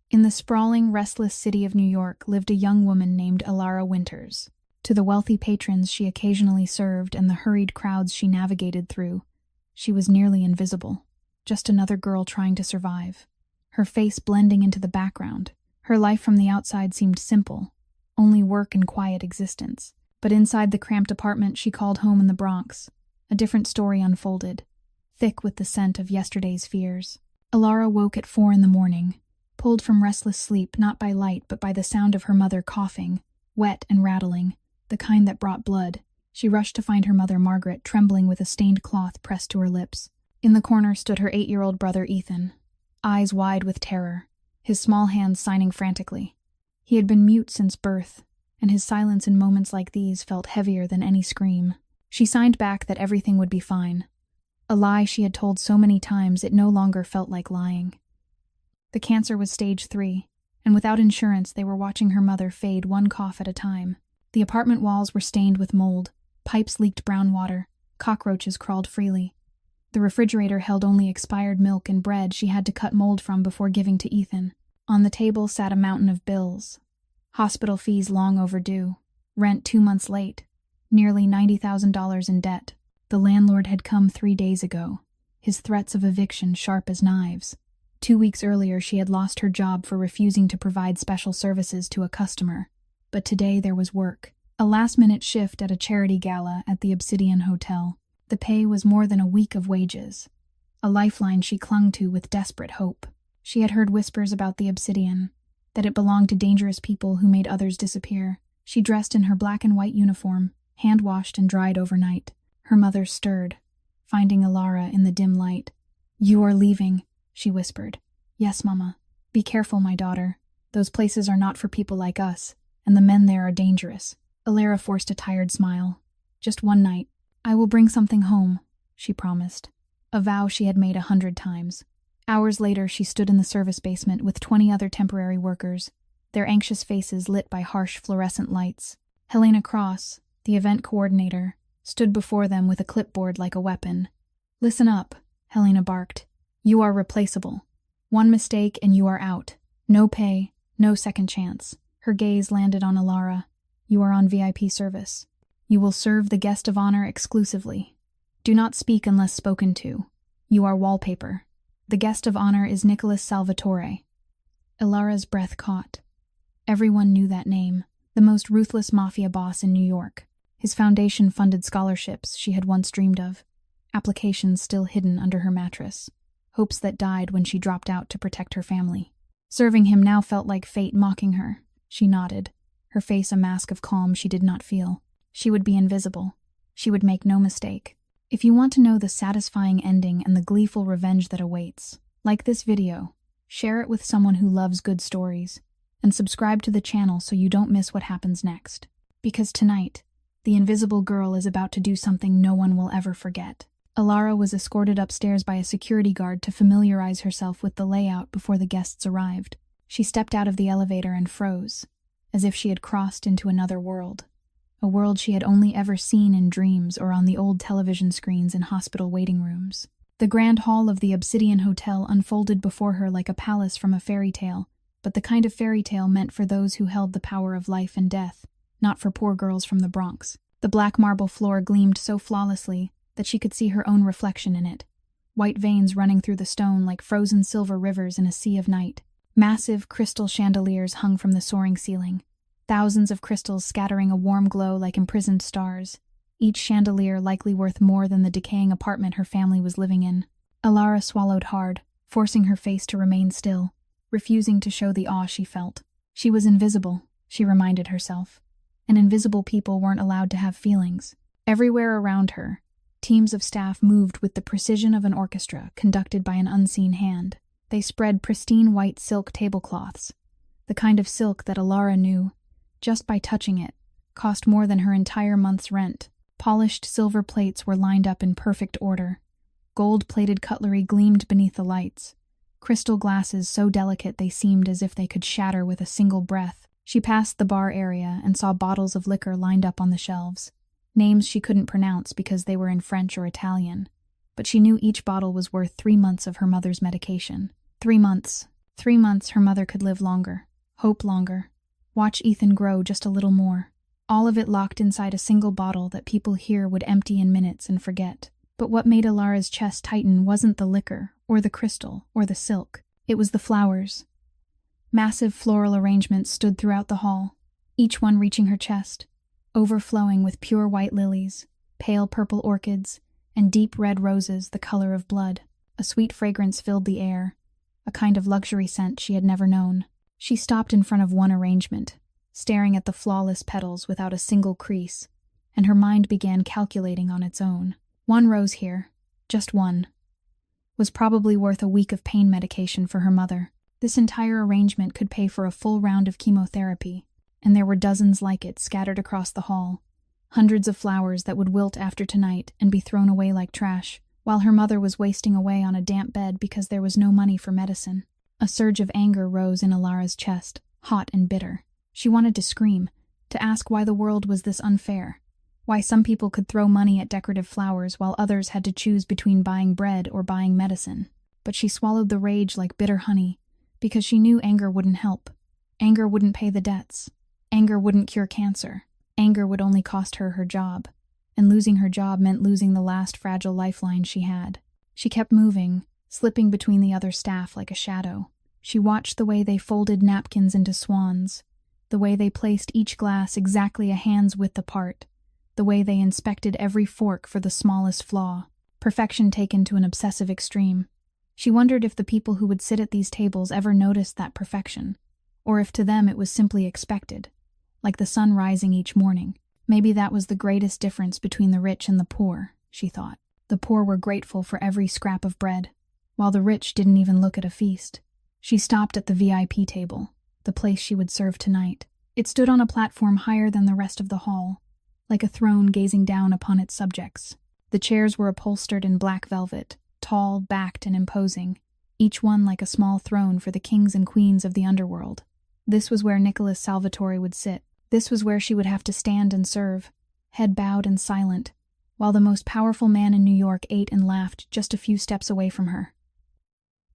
In the sprawling, restless city of New York lived a young woman named Alara Winters. To the wealthy patrons she occasionally served and the hurried crowds she navigated through, she was nearly invisible, just another girl trying to survive. Her face blending into the background. Her life from the outside seemed simple, only work and quiet existence. But inside the cramped apartment she called home in the Bronx, a different story unfolded, thick with the scent of yesterday's fears. Alara woke at 4 a.m, pulled from restless sleep not by light but by the sound of her mother coughing, wet and rattling, the kind that brought blood. She rushed to find her mother Margaret, trembling with a stained cloth pressed to her lips. In the corner stood her 8-year-old brother Ethan, eyes wide with terror, his small hands signing frantically. He had been mute since birth, and his silence in moments like these felt heavier than any scream. She signed back that everything would be fine. A lie she had told so many times it no longer felt like lying. The cancer was stage 3, and without insurance they were watching her mother fade one cough at a time. The apartment walls were stained with mold, pipes leaked brown water, cockroaches crawled freely. The refrigerator held only expired milk and bread she had to cut mold from before giving to Ethan. On the table sat a mountain of bills. Hospital fees long overdue, rent 2 months late, nearly $90,000 in debt. The landlord had come 3 days ago, his threats of eviction sharp as knives. 2 weeks earlier she had lost her job for refusing to provide special services to a customer. But today there was work. A last-minute shift at a charity gala at the Obsidian Hotel. The pay was more than a week of wages, a lifeline she clung to with desperate hope. She had heard whispers about the Obsidian, that it belonged to dangerous people who made others disappear. She dressed in her black and white uniform, hand-washed and dried overnight. Her mother stirred, finding Alara in the dim light. "You are leaving," she whispered. "Yes, Mama. Be careful, my daughter. Those places are not for people like us, and the men there are dangerous." Alara forced a tired smile. "Just one night. I will bring something home," she promised, a vow she had made 100 times. Hours later, she stood in the service basement with 20 other temporary workers, their anxious faces lit by harsh fluorescent lights. Helena Cross, the event coordinator, stood before them with a clipboard like a weapon. "Listen up," Helena barked. "You are replaceable. One mistake and you are out. No pay, no second chance." Her gaze landed on Alara. "You are on VIP service. You will serve the guest of honor exclusively. Do not speak unless spoken to. You are wallpaper. The guest of honor is Nicholas Salvatore." Alara's breath caught. Everyone knew that name, the most ruthless mafia boss in New York. His foundation funded scholarships she had once dreamed of, applications still hidden under her mattress, hopes that died when she dropped out to protect her family. Serving him now felt like fate mocking her. She nodded, her face a mask of calm she did not feel. She would be invisible. She would make no mistake. If you want to know the satisfying ending and the gleeful revenge that awaits, like this video, share it with someone who loves good stories, and subscribe to the channel so you don't miss what happens next. Because tonight, the invisible girl is about to do something no one will ever forget. Alara was escorted upstairs by a security guard to familiarize herself with the layout before the guests arrived. She stepped out of the elevator and froze, as if she had crossed into another world. A world she had only ever seen in dreams or on the old television screens in hospital waiting rooms. The grand hall of the Obsidian Hotel unfolded before her like a palace from a fairy tale, but the kind of fairy tale meant for those who held the power of life and death, not for poor girls from the Bronx. The black marble floor gleamed so flawlessly that she could see her own reflection in it, white veins running through the stone like frozen silver rivers in a sea of night. Massive crystal chandeliers hung from the soaring ceiling, thousands of crystals scattering a warm glow like imprisoned stars, each chandelier likely worth more than the decaying apartment her family was living in. Alara swallowed hard, forcing her face to remain still, refusing to show the awe she felt. She was invisible, she reminded herself, and invisible people weren't allowed to have feelings. Everywhere around her, teams of staff moved with the precision of an orchestra conducted by an unseen hand. They spread pristine white silk tablecloths, the kind of silk that Alara knew, just by touching it, cost more than her entire month's rent. Polished silver plates were lined up in perfect order. Gold-plated cutlery gleamed beneath the lights. Crystal glasses so delicate they seemed as if they could shatter with a single breath. She passed the bar area and saw bottles of liquor lined up on the shelves. Names she couldn't pronounce because they were in French or Italian, but she knew each bottle was worth 3 months of her mother's medication. 3 months, 3 months her mother could live longer, hope longer, watch Ethan grow just a little more. All of it locked inside a single bottle that people here would empty in minutes and forget. But what made Alara's chest tighten wasn't the liquor, or the crystal, or the silk. It was the flowers. Massive floral arrangements stood throughout the hall, each one reaching her chest, overflowing with pure white lilies, pale purple orchids, and deep red roses the color of blood. A sweet fragrance filled the air, a kind of luxury scent she had never known. She stopped in front of one arrangement, staring at the flawless petals without a single crease, and her mind began calculating on its own. One rose here, just one, was probably worth a week of pain medication for her mother. This entire arrangement could pay for a full round of chemotherapy, and there were dozens like it scattered across the hall. Hundreds of flowers that would wilt after tonight and be thrown away like trash, while her mother was wasting away on a damp bed because there was no money for medicine. A surge of anger rose in Alara's chest, hot and bitter. She wanted to scream, to ask why the world was this unfair, why some people could throw money at decorative flowers while others had to choose between buying bread or buying medicine. But she swallowed the rage like bitter honey, because she knew anger wouldn't help. Anger wouldn't pay the debts. Anger wouldn't cure cancer. Anger would only cost her her job, and losing her job meant losing the last fragile lifeline she had. She kept moving, slipping between the other staff like a shadow. She watched the way they folded napkins into swans, the way they placed each glass exactly a hand's width apart, the way they inspected every fork for the smallest flaw, perfection taken to an obsessive extreme. She wondered if the people who would sit at these tables ever noticed that perfection, or if to them it was simply expected, like the sun rising each morning. Maybe that was the greatest difference between the rich and the poor, she thought. The poor were grateful for every scrap of bread, while the rich didn't even look at a feast. She stopped at the VIP table, the place she would serve tonight. It stood on a platform higher than the rest of the hall, like a throne gazing down upon its subjects. The chairs were upholstered in black velvet, tall, backed, and imposing, each one like a small throne for the kings and queens of the underworld. This was where Nicholas Salvatore would sit. This was where she would have to stand and serve, head bowed and silent, while the most powerful man in New York ate and laughed just a few steps away from her.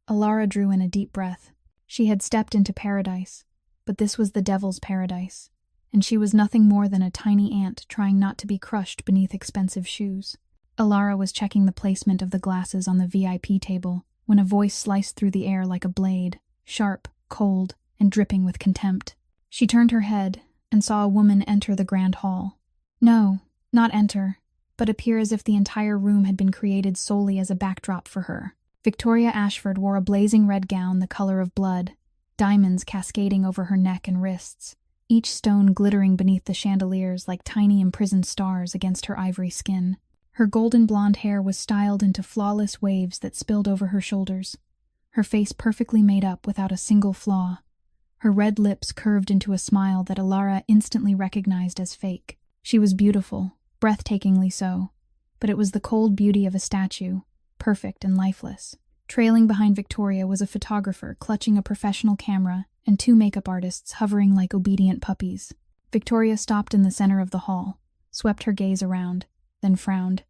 Alara drew in a deep breath. She had stepped into paradise, but this was the devil's paradise, and she was nothing more than a tiny ant trying not to be crushed beneath expensive shoes. Alara was checking the placement of the glasses on the VIP table when a voice sliced through the air like a blade, sharp, cold, and dripping with contempt. She turned her head and saw a woman enter the grand hall. No, not enter, but appear as if the entire room had been created solely as a backdrop for her. Victoria Ashford wore a blazing red gown the color of blood, diamonds cascading over her neck and wrists, each stone glittering beneath the chandeliers like tiny imprisoned stars against her ivory skin. Her golden blonde hair was styled into flawless waves that spilled over her shoulders, her face perfectly made up without a single flaw. Her red lips curved into a smile that Alara instantly recognized as fake. She was beautiful, breathtakingly so, but it was the cold beauty of a statue, perfect and lifeless. Trailing behind Victoria was a photographer clutching a professional camera and 2 makeup artists hovering like obedient puppies. Victoria stopped in the center of the hall, swept her gaze around, then frowned,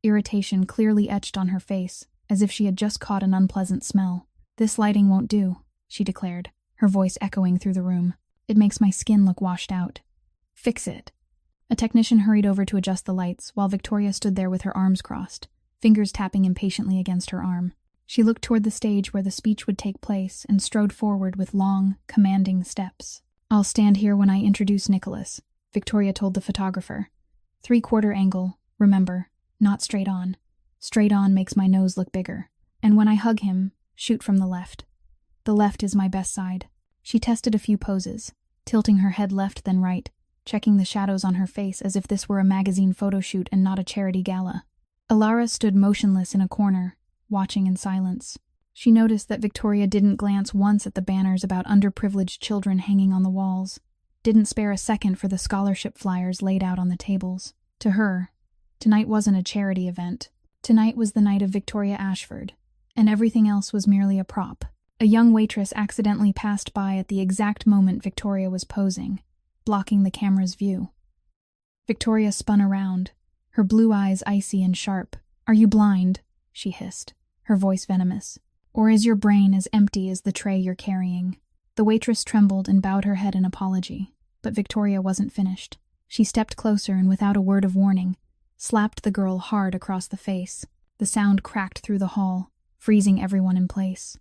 irritation clearly etched on her face, as if she had just caught an unpleasant smell. "This lighting won't do," she declared, her voice echoing through the room. "It makes my skin look washed out. Fix it." A technician hurried over to adjust the lights, while Victoria stood there with her arms crossed, fingers tapping impatiently against her arm. She looked toward the stage where the speech would take place and strode forward with long, commanding steps. "I'll stand here when I introduce Nicholas," Victoria told the photographer. "3/4 angle, remember, not straight on. Straight on makes my nose look bigger. And when I hug him, shoot from the left. The left is my best side." She tested a few poses, tilting her head left then right, checking the shadows on her face as if this were a magazine photo shoot and not a charity gala. Alara stood motionless in a corner, watching in silence. She noticed that Victoria didn't glance once at the banners about underprivileged children hanging on the walls, didn't spare a second for the scholarship flyers laid out on the tables. To her, tonight wasn't a charity event. Tonight was the night of Victoria Ashford, and everything else was merely a prop. A young waitress accidentally passed by at the exact moment Victoria was posing, blocking the camera's view. Victoria spun around, her blue eyes icy and sharp. "Are you blind?" she hissed, her voice venomous. Or is your brain as empty as the tray you're carrying?" The waitress trembled and bowed her head in apology, but Victoria wasn't finished. She stepped closer and, without a word of warning, slapped the girl hard across the face. The sound cracked through the hall, freezing everyone in place.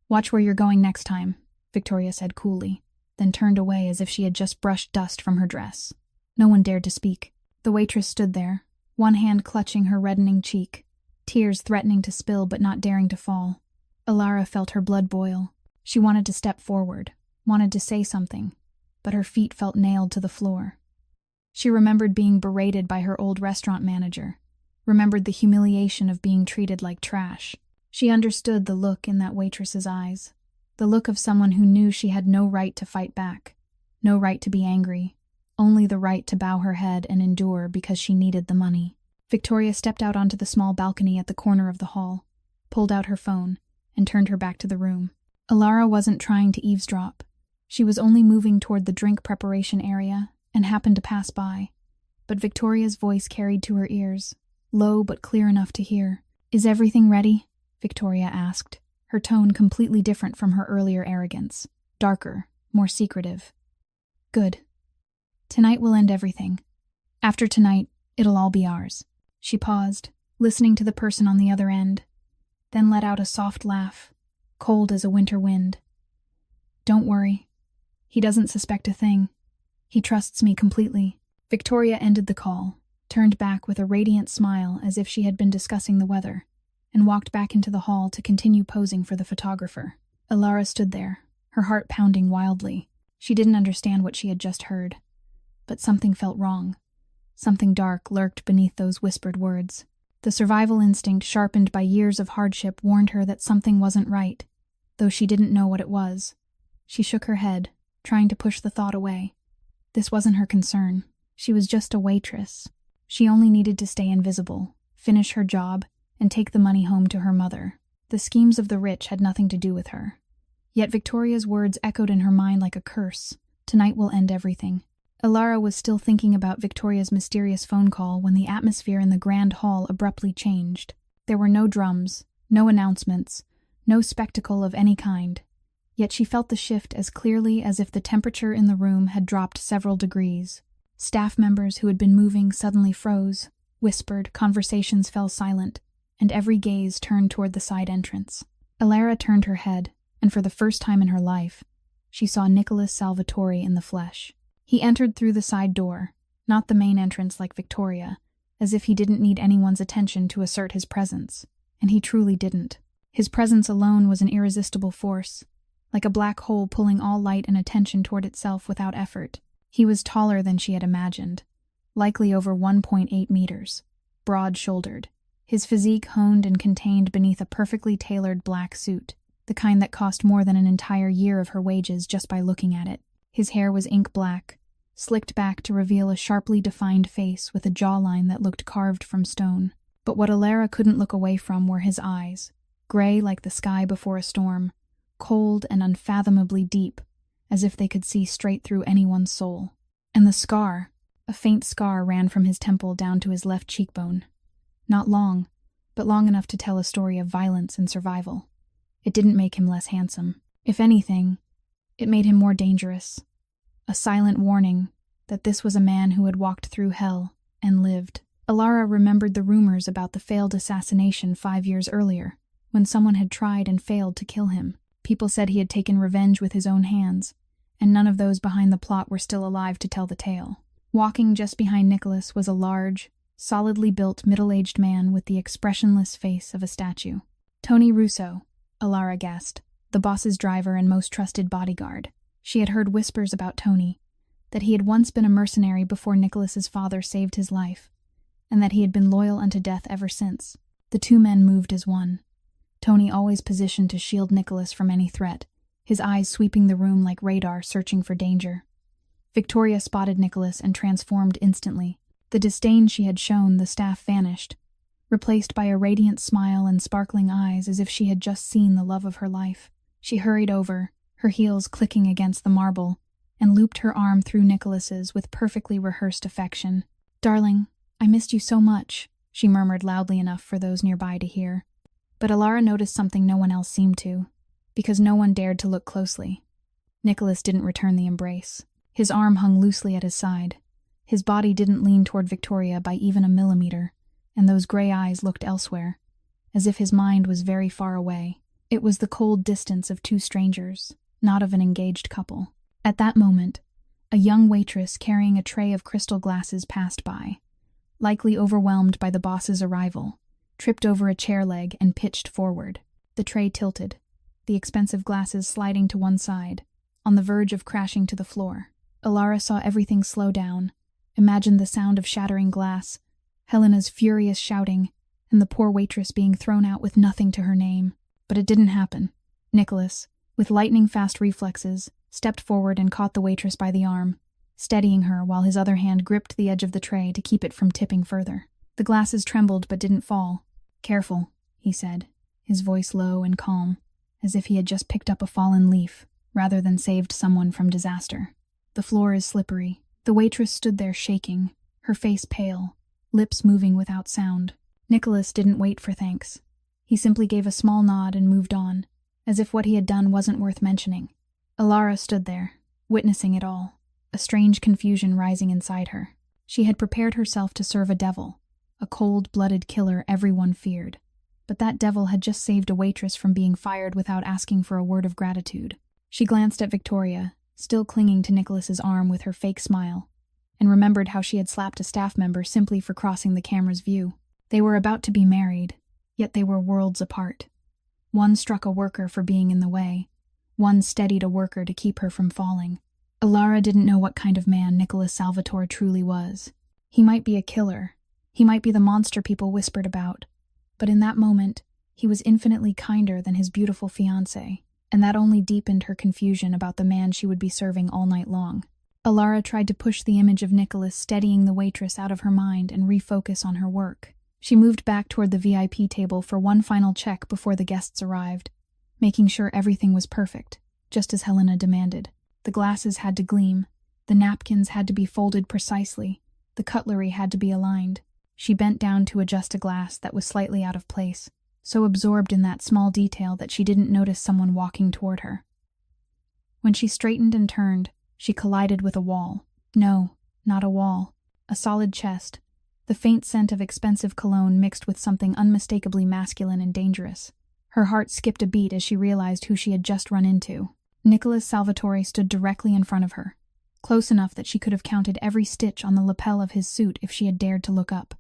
"Watch where you're going next time," Victoria said coolly, then turned away as if she had just brushed dust from her dress. No one dared to speak. The waitress stood there, one hand clutching her reddening cheek, tears threatening to spill but not daring to fall. Alara felt her blood boil. She wanted to step forward, wanted to say something, but her feet felt nailed to the floor. She remembered being berated by her old restaurant manager, remembered the humiliation of being treated like trash. She understood the look in that waitress's eyes, the look of someone who knew she had no right to fight back, no right to be angry, only the right to bow her head and endure because she needed the money. Victoria stepped out onto the small balcony at the corner of the hall, pulled out her phone, and turned her back to the room. Alara wasn't trying to eavesdrop. She was only moving toward the drink preparation area and happened to pass by. But Victoria's voice carried to her ears, low but clear enough to hear. "Is everything ready?" Victoria asked, her tone completely different from her earlier arrogance, darker, more secretive. "Good. Tonight will end everything. After tonight, it'll all be ours." She paused, listening to the person on the other end, then let out a soft laugh, cold as a winter wind. "Don't worry. He doesn't suspect a thing. He trusts me completely." Victoria ended the call, turned back with a radiant smile as if she had been discussing the weather, and walked back into the hall to continue posing for the photographer. Alara stood there, her heart pounding wildly. She didn't understand what she had just heard, but something felt wrong. Something dark lurked beneath those whispered words. The survival instinct sharpened by years of hardship warned her that something wasn't right, though she didn't know what it was. She shook her head, trying to push the thought away. This wasn't her concern. She was just a waitress. She only needed to stay invisible, finish her job, and take the money home to her mother. The schemes of the rich had nothing to do with her. Yet Victoria's words echoed in her mind like a curse. Tonight will end everything. Alara was still thinking about Victoria's mysterious phone call when the atmosphere in the grand hall abruptly changed. There were no drums, no announcements, no spectacle of any kind. Yet she felt the shift as clearly as if the temperature in the room had dropped several degrees. Staff members who had been moving suddenly froze, whispered, conversations fell silent, and every gaze turned toward the side entrance. Alara turned her head, and for the first time in her life, she saw Nicholas Salvatore in the flesh. He entered through the side door, not the main entrance like Victoria, as if he didn't need anyone's attention to assert his presence, and he truly didn't. His presence alone was an irresistible force, like a black hole pulling all light and attention toward itself without effort. He was taller than she had imagined, likely over 1.8 meters, broad-shouldered, his physique honed and contained beneath a perfectly tailored black suit, the kind that cost more than an entire year of her wages just by looking at it. His hair was ink black, slicked back to reveal a sharply defined face with a jawline that looked carved from stone. But what Alara couldn't look away from were his eyes, gray like the sky before a storm, cold and unfathomably deep, as if they could see straight through anyone's soul. And the scar, a faint scar, ran from his temple down to his left cheekbone. Not long, but long enough to tell a story of violence and survival. It didn't make him less handsome. If anything, it made him more dangerous. A silent warning that this was a man who had walked through hell and lived. Alara remembered the rumors about the failed assassination 5 years earlier, when someone had tried and failed to kill him. People said he had taken revenge with his own hands, and none of those behind the plot were still alive to tell the tale. Walking just behind Nicholas was a large, solidly built middle-aged man with the expressionless face of a statue. Tony Russo, Alara guessed, the boss's driver and most trusted bodyguard. She had heard whispers about Tony, that he had once been a mercenary before Nicholas's father saved his life, and that he had been loyal unto death ever since. The two men moved as one, Tony always positioned to shield Nicholas from any threat, his eyes sweeping the room like radar searching for danger. Victoria spotted Nicholas and transformed instantly. The disdain she had shown the staff vanished, replaced by a radiant smile and sparkling eyes as if she had just seen the love of her life. She hurried over, her heels clicking against the marble, and looped her arm through Nicholas's with perfectly rehearsed affection. "Darling, I missed you so much," she murmured loudly enough for those nearby to hear. But Alara noticed something no one else seemed to, because no one dared to look closely. Nicholas didn't return the embrace. His arm hung loosely at his side. His body didn't lean toward Victoria by even a millimeter, and those gray eyes looked elsewhere, as if his mind was very far away. It was the cold distance of two strangers, not of an engaged couple. At that moment, a young waitress carrying a tray of crystal glasses passed by, likely overwhelmed by the boss's arrival, tripped over a chair leg and pitched forward. The tray tilted, the expensive glasses sliding to one side, on the verge of crashing to the floor. Alara saw everything slow down, imagined the sound of shattering glass, Helena's furious shouting, and the poor waitress being thrown out with nothing to her name. But it didn't happen. Nicholas, with lightning-fast reflexes, stepped forward and caught the waitress by the arm, steadying her while his other hand gripped the edge of the tray to keep it from tipping further. The glasses trembled but didn't fall. "Careful," he said, his voice low and calm, as if he had just picked up a fallen leaf, rather than saved someone from disaster. "The floor is slippery." The waitress stood there shaking, her face pale, lips moving without sound. Nicholas didn't wait for thanks. He simply gave a small nod and moved on, as if what he had done wasn't worth mentioning. Alara stood there, witnessing it all, a strange confusion rising inside her. She had prepared herself to serve a devil, a cold-blooded killer everyone feared. But that devil had just saved a waitress from being fired without asking for a word of gratitude. She glanced at Victoria, still clinging to Nicholas's arm with her fake smile, and remembered how she had slapped a staff member simply for crossing the camera's view. They were about to be married, yet they were worlds apart. One struck a worker for being in the way. One steadied a worker to keep her from falling. Alara didn't know what kind of man Nicholas Salvatore truly was. He might be a killer. He might be the monster people whispered about. But in that moment, he was infinitely kinder than his beautiful fiancée, and that only deepened her confusion about the man she would be serving all night long. Alara tried to push the image of Nicholas steadying the waitress out of her mind and refocus on her work. She moved back toward the VIP table for one final check before the guests arrived, making sure everything was perfect, just as Helena demanded. The glasses had to gleam, the napkins had to be folded precisely, the cutlery had to be aligned. She bent down to adjust a glass that was slightly out of place, so absorbed in that small detail that she didn't notice someone walking toward her. When she straightened and turned, she collided with a wall. No, not a wall. A solid chest. The faint scent of expensive cologne mixed with something unmistakably masculine and dangerous. Her heart skipped a beat as she realized who she had just run into. Nicholas Salvatore stood directly in front of her, close enough that she could have counted every stitch on the lapel of his suit if she had dared to look up.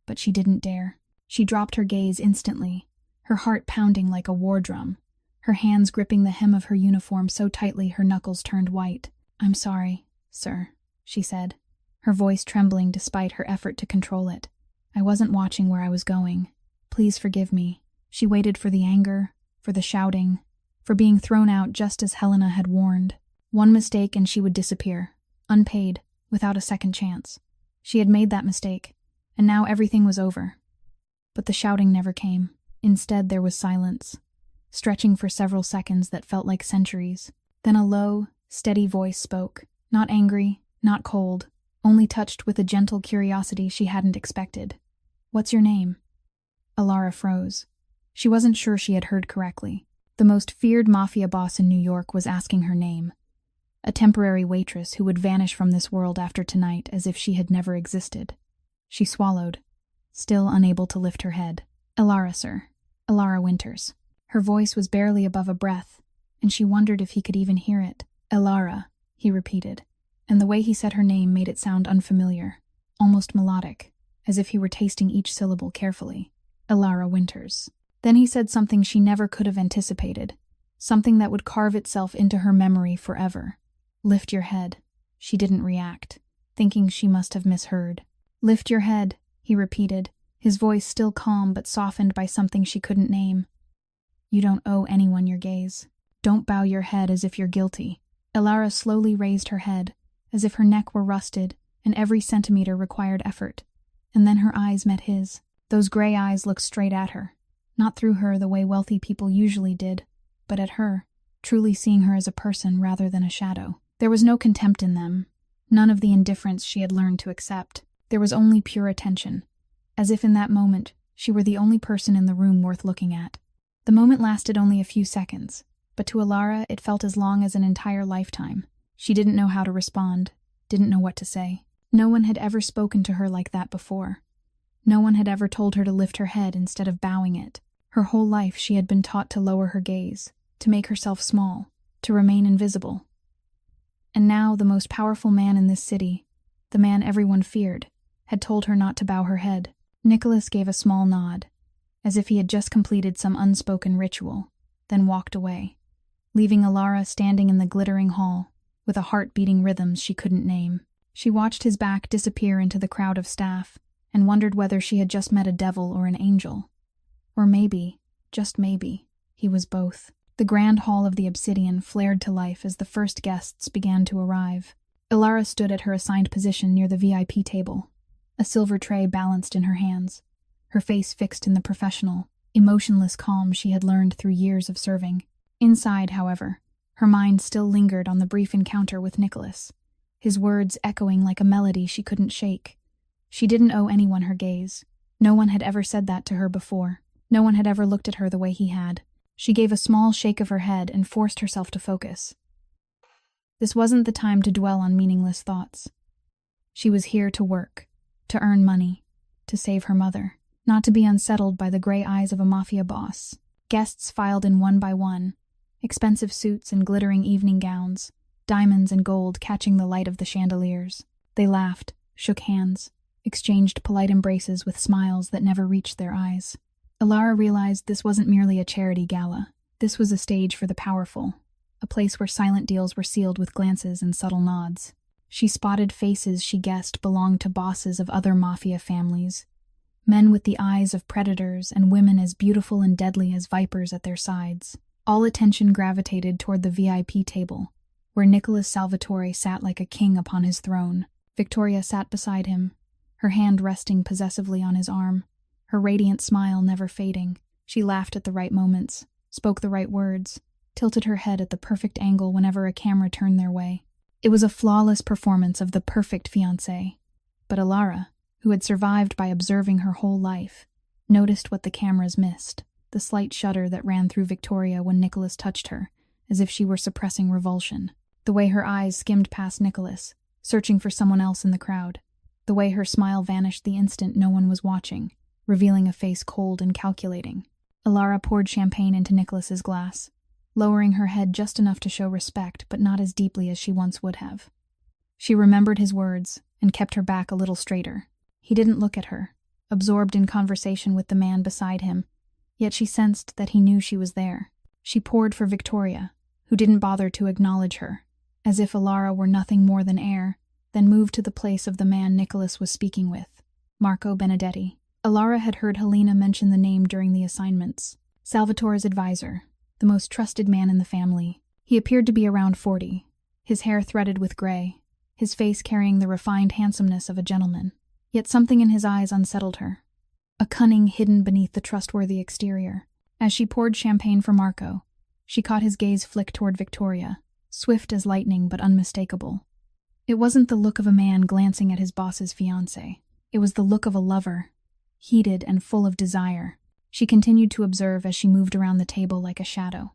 But she didn't dare. She dropped her gaze instantly, her heart pounding like a war drum, her hands gripping the hem of her uniform so tightly her knuckles turned white. "I'm sorry, sir," she said, her voice trembling despite her effort to control it. "I wasn't watching where I was going. Please forgive me." She waited for the anger, for the shouting, for being thrown out just as Helena had warned. One mistake and she would disappear, unpaid, without a second chance. She had made that mistake, and now everything was over. But the shouting never came. Instead, there was silence, stretching for several seconds that felt like centuries. Then a low, steady voice spoke, not angry, not cold, only touched with a gentle curiosity she hadn't expected. "What's your name?" Alara froze. She wasn't sure she had heard correctly. The most feared mafia boss in New York was asking her name. A temporary waitress who would vanish from this world after tonight as if she had never existed. She swallowed, still unable to lift her head. "Alara, sir. Alara Winters." Her voice was barely above a breath, and she wondered if he could even hear it. "Alara," he repeated, and the way he said her name made it sound unfamiliar, almost melodic, as if he were tasting each syllable carefully. "Alara Winters." Then he said something she never could have anticipated, something that would carve itself into her memory forever. "Lift your head." She didn't react, thinking she must have misheard. "Lift your head," he repeated, his voice still calm but softened by something she couldn't name. "You don't owe anyone your gaze. Don't bow your head as if you're guilty." Alara slowly raised her head, as if her neck were rusted and every centimeter required effort. And then her eyes met his. Those gray eyes looked straight at her, not through her the way wealthy people usually did, but at her, truly seeing her as a person rather than a shadow. There was no contempt in them, none of the indifference she had learned to accept. There was only pure attention, as if in that moment she were the only person in the room worth looking at. The moment lasted only a few seconds, but to Alara it felt as long as an entire lifetime. She didn't know how to respond, didn't know what to say. No one had ever spoken to her like that before. No one had ever told her to lift her head instead of bowing it. Her whole life she had been taught to lower her gaze, to make herself small, to remain invisible. And now the most powerful man in this city, the man everyone feared, had told her not to bow her head. Nicholas gave a small nod, as if he had just completed some unspoken ritual, then walked away, leaving Alara standing in the glittering hall, with a heart beating rhythms she couldn't name. She watched his back disappear into the crowd of staff, and wondered whether she had just met a devil or an angel. Or maybe, just maybe, he was both. The grand hall of the Obsidian flared to life as the first guests began to arrive. Alara stood at her assigned position near the VIP table, a silver tray balanced in her hands, her face fixed in the professional, emotionless calm she had learned through years of serving. Inside, however, her mind still lingered on the brief encounter with Nicholas, his words echoing like a melody she couldn't shake. She didn't owe anyone her gaze. No one had ever said that to her before. No one had ever looked at her the way he had. She gave a small shake of her head and forced herself to focus. This wasn't the time to dwell on meaningless thoughts. She was here to work, to earn money, to save her mother, not to be unsettled by the gray eyes of a Mafia boss. Guests filed in one by one, expensive suits and glittering evening gowns, diamonds and gold catching the light of the chandeliers. They laughed, shook hands, exchanged polite embraces with smiles that never reached their eyes. Alara realized this wasn't merely a charity gala. This was a stage for the powerful, a place where silent deals were sealed with glances and subtle nods. She spotted faces she guessed belonged to bosses of other Mafia families, men with the eyes of predators and women as beautiful and deadly as vipers at their sides. All attention gravitated toward the VIP table, where Nicholas Salvatore sat like a king upon his throne. Victoria sat beside him, her hand resting possessively on his arm, her radiant smile never fading. She laughed at the right moments, spoke the right words, tilted her head at the perfect angle whenever a camera turned their way. It was a flawless performance of the perfect fiancé. But Alara, who had survived by observing her whole life, noticed what the cameras missed, the slight shudder that ran through Victoria when Nicholas touched her, as if she were suppressing revulsion. The way her eyes skimmed past Nicholas, searching for someone else in the crowd. The way her smile vanished the instant no one was watching, revealing a face cold and calculating. Alara poured champagne into Nicholas's glass, lowering her head just enough to show respect, but not as deeply as she once would have. She remembered his words and kept her back a little straighter. He didn't look at her, absorbed in conversation with the man beside him, yet she sensed that he knew she was there. She poured for Victoria, who didn't bother to acknowledge her, as if Alara were nothing more than air, then moved to the place of the man Nicholas was speaking with, Marco Benedetti. Alara had heard Helena mention the name during the assignments. Salvatore's advisor, the most trusted man in the family. He appeared to be around 40, his hair threaded with gray, his face carrying the refined handsomeness of a gentleman. Yet something in his eyes unsettled her, a cunning hidden beneath the trustworthy exterior. As she poured champagne for Marco, she caught his gaze flick toward Victoria, swift as lightning but unmistakable. It wasn't the look of a man glancing at his boss's fiancée. It was the look of a lover, heated and full of desire. She continued to observe as she moved around the table like a shadow.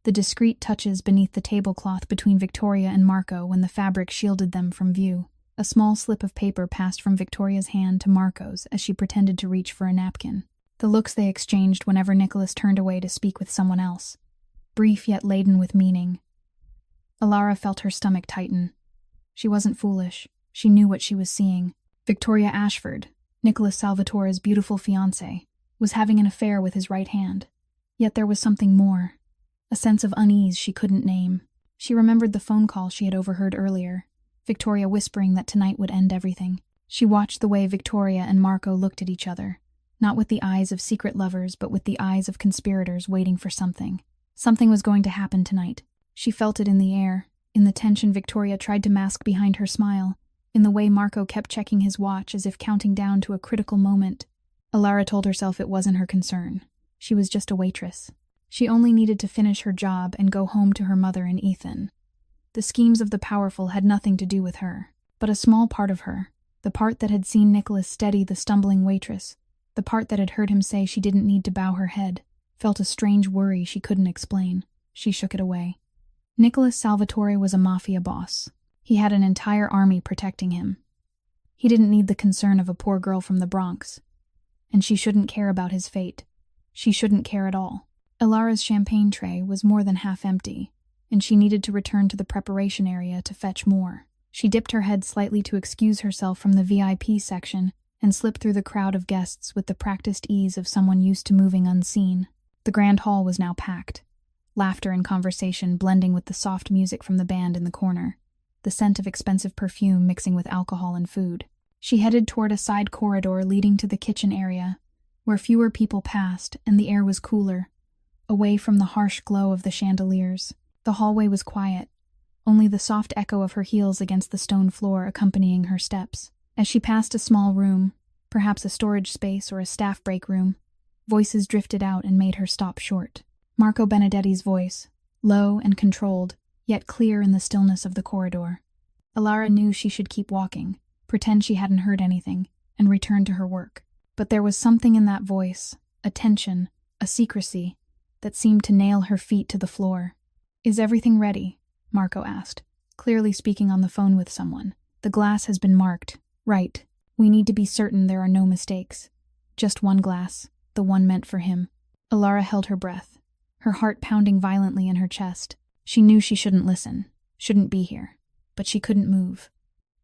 The discreet touches beneath the tablecloth between Victoria and Marco when the fabric shielded them from view. A small slip of paper passed from Victoria's hand to Marco's as she pretended to reach for a napkin. The looks they exchanged whenever Nicholas turned away to speak with someone else, brief yet laden with meaning. Alara felt her stomach tighten. She wasn't foolish. She knew what she was seeing. Victoria Ashford, Nicholas Salvatore's beautiful fiancée, was having an affair with his right hand. Yet there was something more, a sense of unease she couldn't name. She remembered the phone call she had overheard earlier, Victoria whispering that tonight would end everything. She watched the way Victoria and Marco looked at each other, not with the eyes of secret lovers but with the eyes of conspirators waiting for something. Something was going to happen tonight. She felt it in the air, in the tension Victoria tried to mask behind her smile, in the way Marco kept checking his watch as if counting down to a critical moment. Alara told herself it wasn't her concern. She was just a waitress. She only needed to finish her job and go home to her mother and Ethan. The schemes of the powerful had nothing to do with her, but a small part of her, the part that had seen Nicholas steady the stumbling waitress, the part that had heard him say she didn't need to bow her head, felt a strange worry she couldn't explain. She shook it away. Nicholas Salvatore was a mafia boss. He had an entire army protecting him. He didn't need the concern of a poor girl from the Bronx. And she shouldn't care about his fate. She shouldn't care at all. Ilara's champagne tray was more than half empty, and she needed to return to the preparation area to fetch more. She dipped her head slightly to excuse herself from the VIP section and slipped through the crowd of guests with the practiced ease of someone used to moving unseen. The grand hall was now packed, laughter and conversation blending with the soft music from the band in the corner, the scent of expensive perfume mixing with alcohol and food. She headed toward a side corridor leading to the kitchen area, where fewer people passed and the air was cooler, away from the harsh glow of the chandeliers. The hallway was quiet, only the soft echo of her heels against the stone floor accompanying her steps. As she passed a small room, perhaps a storage space or a staff break room, voices drifted out and made her stop short. Marco Benedetti's voice, low and controlled, yet clear in the stillness of the corridor. Ilara knew she should keep walking, pretend she hadn't heard anything, and return to her work. But there was something in that voice, a tension, a secrecy, that seemed to nail her feet to the floor. "Is everything ready?" Marco asked, clearly speaking on the phone with someone. "The glass has been marked. Right. We need to be certain there are no mistakes. Just one glass, the one meant for him." Ilara held her breath, her heart pounding violently in her chest. She knew she shouldn't listen, shouldn't be here, but she couldn't move.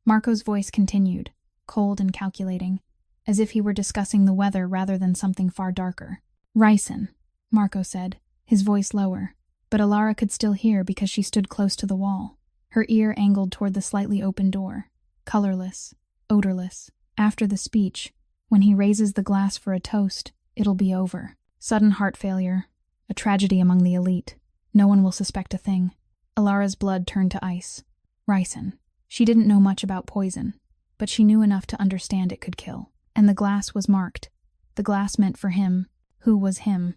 Marco's voice continued, cold and calculating, as if he were discussing the weather rather than something far darker. "Ricin," Marco said, his voice lower, but Ilara could still hear because she stood close to the wall, her ear angled toward the slightly open door, colorless, odorless. After the speech, when he raises the glass for a toast, it'll be over. Sudden heart failure, a tragedy among the elite. No one will suspect a thing. Ilara's blood turned to ice. Ricin. She didn't know much about poison, but she knew enough to understand it could kill. And the glass was marked. The glass meant for him. Who was him?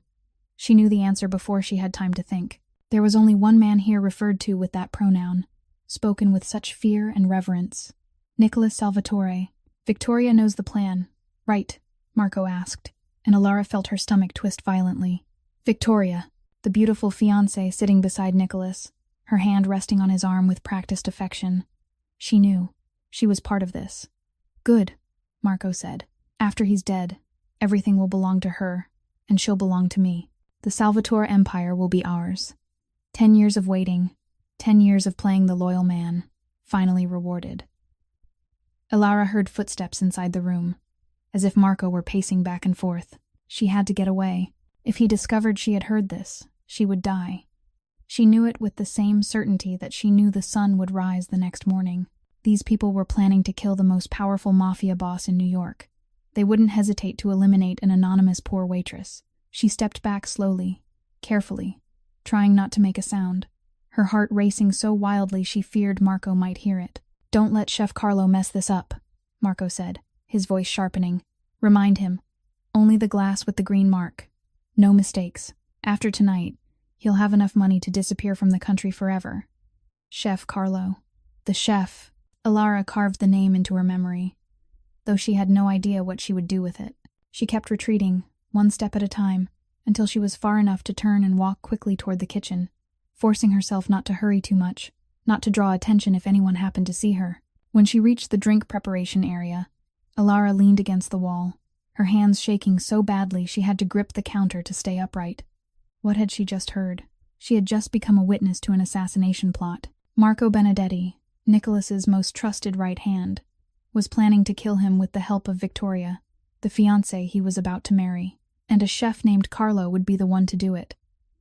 She knew the answer before she had time to think. There was only one man here referred to with that pronoun, spoken with such fear and reverence. Nicholas Salvatore. "Victoria knows the plan, right?" Marco asked, and Ilara felt her stomach twist violently. Victoria, the beautiful fiancée sitting beside Nicholas, her hand resting on his arm with practiced affection. She knew. She was part of this. "Good," Marco said. "After he's dead, everything will belong to her, and she'll belong to me. The Salvatore Empire will be ours. 10 years of waiting, 10 years of playing the loyal man, finally rewarded." Ilara heard footsteps inside the room, as if Marco were pacing back and forth. She had to get away. If he discovered she had heard this, she would die. She knew it with the same certainty that she knew the sun would rise the next morning. These people were planning to kill the most powerful mafia boss in New York. They wouldn't hesitate to eliminate an anonymous poor waitress. She stepped back slowly, carefully, trying not to make a sound, her heart racing so wildly she feared Marco might hear it. "Don't let Chef Carlo mess this up," Marco said, his voice sharpening. "Remind him. Only the glass with the green mark. No mistakes. After tonight, he'll have enough money to disappear from the country forever. Chef Carlo. The chef." Ilara carved the name into her memory, though she had no idea what she would do with it. She kept retreating, one step at a time, until she was far enough to turn and walk quickly toward the kitchen, forcing herself not to hurry too much, not to draw attention if anyone happened to see her. When she reached the drink preparation area, Ilara leaned against the wall, her hands shaking so badly she had to grip the counter to stay upright. What had she just heard? She had just become a witness to an assassination plot. Marco Benedetti, Nicholas's most trusted right hand, was planning to kill him with the help of Victoria, the fiancée he was about to marry. And a chef named Carlo would be the one to do it,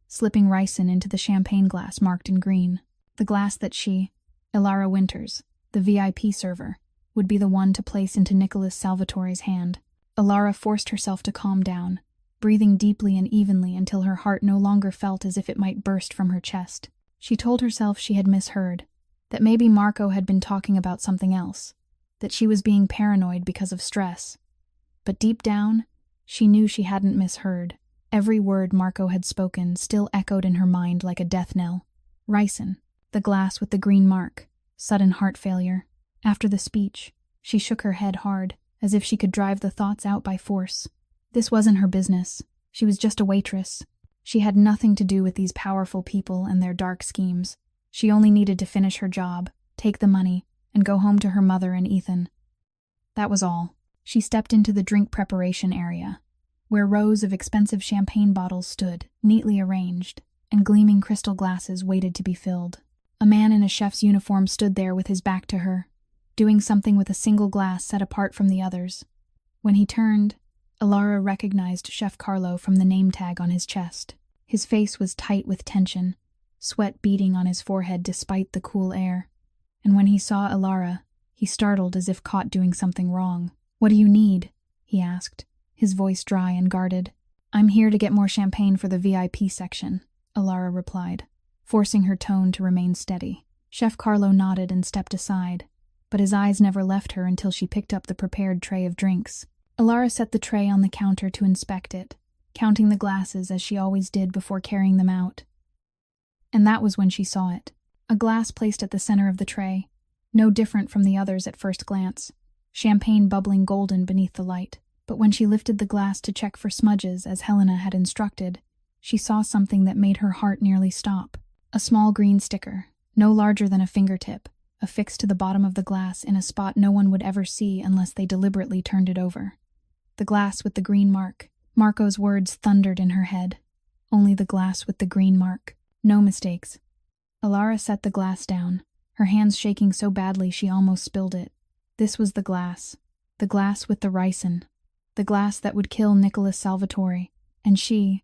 slipping ricin into the champagne glass marked in green. The glass that she, Ilara Winters, the VIP server, would be the one to place into Nicholas Salvatore's hand. Ilara forced herself to calm down, breathing deeply and evenly until her heart no longer felt as if it might burst from her chest. She told herself she had misheard, that maybe Marco had been talking about something else, that she was being paranoid because of stress. But deep down, she knew she hadn't misheard. Every word Marco had spoken still echoed in her mind like a death knell. Ricin, the glass with the green mark, sudden heart failure. After the speech, she shook her head hard, as if she could drive the thoughts out by force. This wasn't her business. She was just a waitress. She had nothing to do with these powerful people and their dark schemes. She only needed to finish her job, take the money, and go home to her mother and Ethan. That was all. She stepped into the drink preparation area, where rows of expensive champagne bottles stood, neatly arranged, and gleaming crystal glasses waited to be filled. A man in a chef's uniform stood there with his back to her, doing something with a single glass set apart from the others. When he turned, Alara recognized Chef Carlo from the name tag on his chest. His face was tight with tension, sweat beading on his forehead despite the cool air. And when he saw Alara, he startled as if caught doing something wrong. "What do you need?" he asked, his voice dry and guarded. "I'm here to get more champagne for the VIP section," Alara replied, forcing her tone to remain steady. Chef Carlo nodded and stepped aside, but his eyes never left her until she picked up the prepared tray of drinks. Alara set the tray on the counter to inspect it, counting the glasses as she always did before carrying them out. And that was when she saw it. A glass placed at the center of the tray, no different from the others at first glance, champagne bubbling golden beneath the light. But when she lifted the glass to check for smudges, as Helena had instructed, she saw something that made her heart nearly stop. A small green sticker, no larger than a fingertip, affixed to the bottom of the glass in a spot no one would ever see unless they deliberately turned it over. The glass with the green mark. Marco's words thundered in her head. Only the glass with the green mark. No mistakes. Alara set the glass down, her hands shaking so badly she almost spilled it. This was the glass with the ricin, the glass that would kill Nicholas Salvatore, and she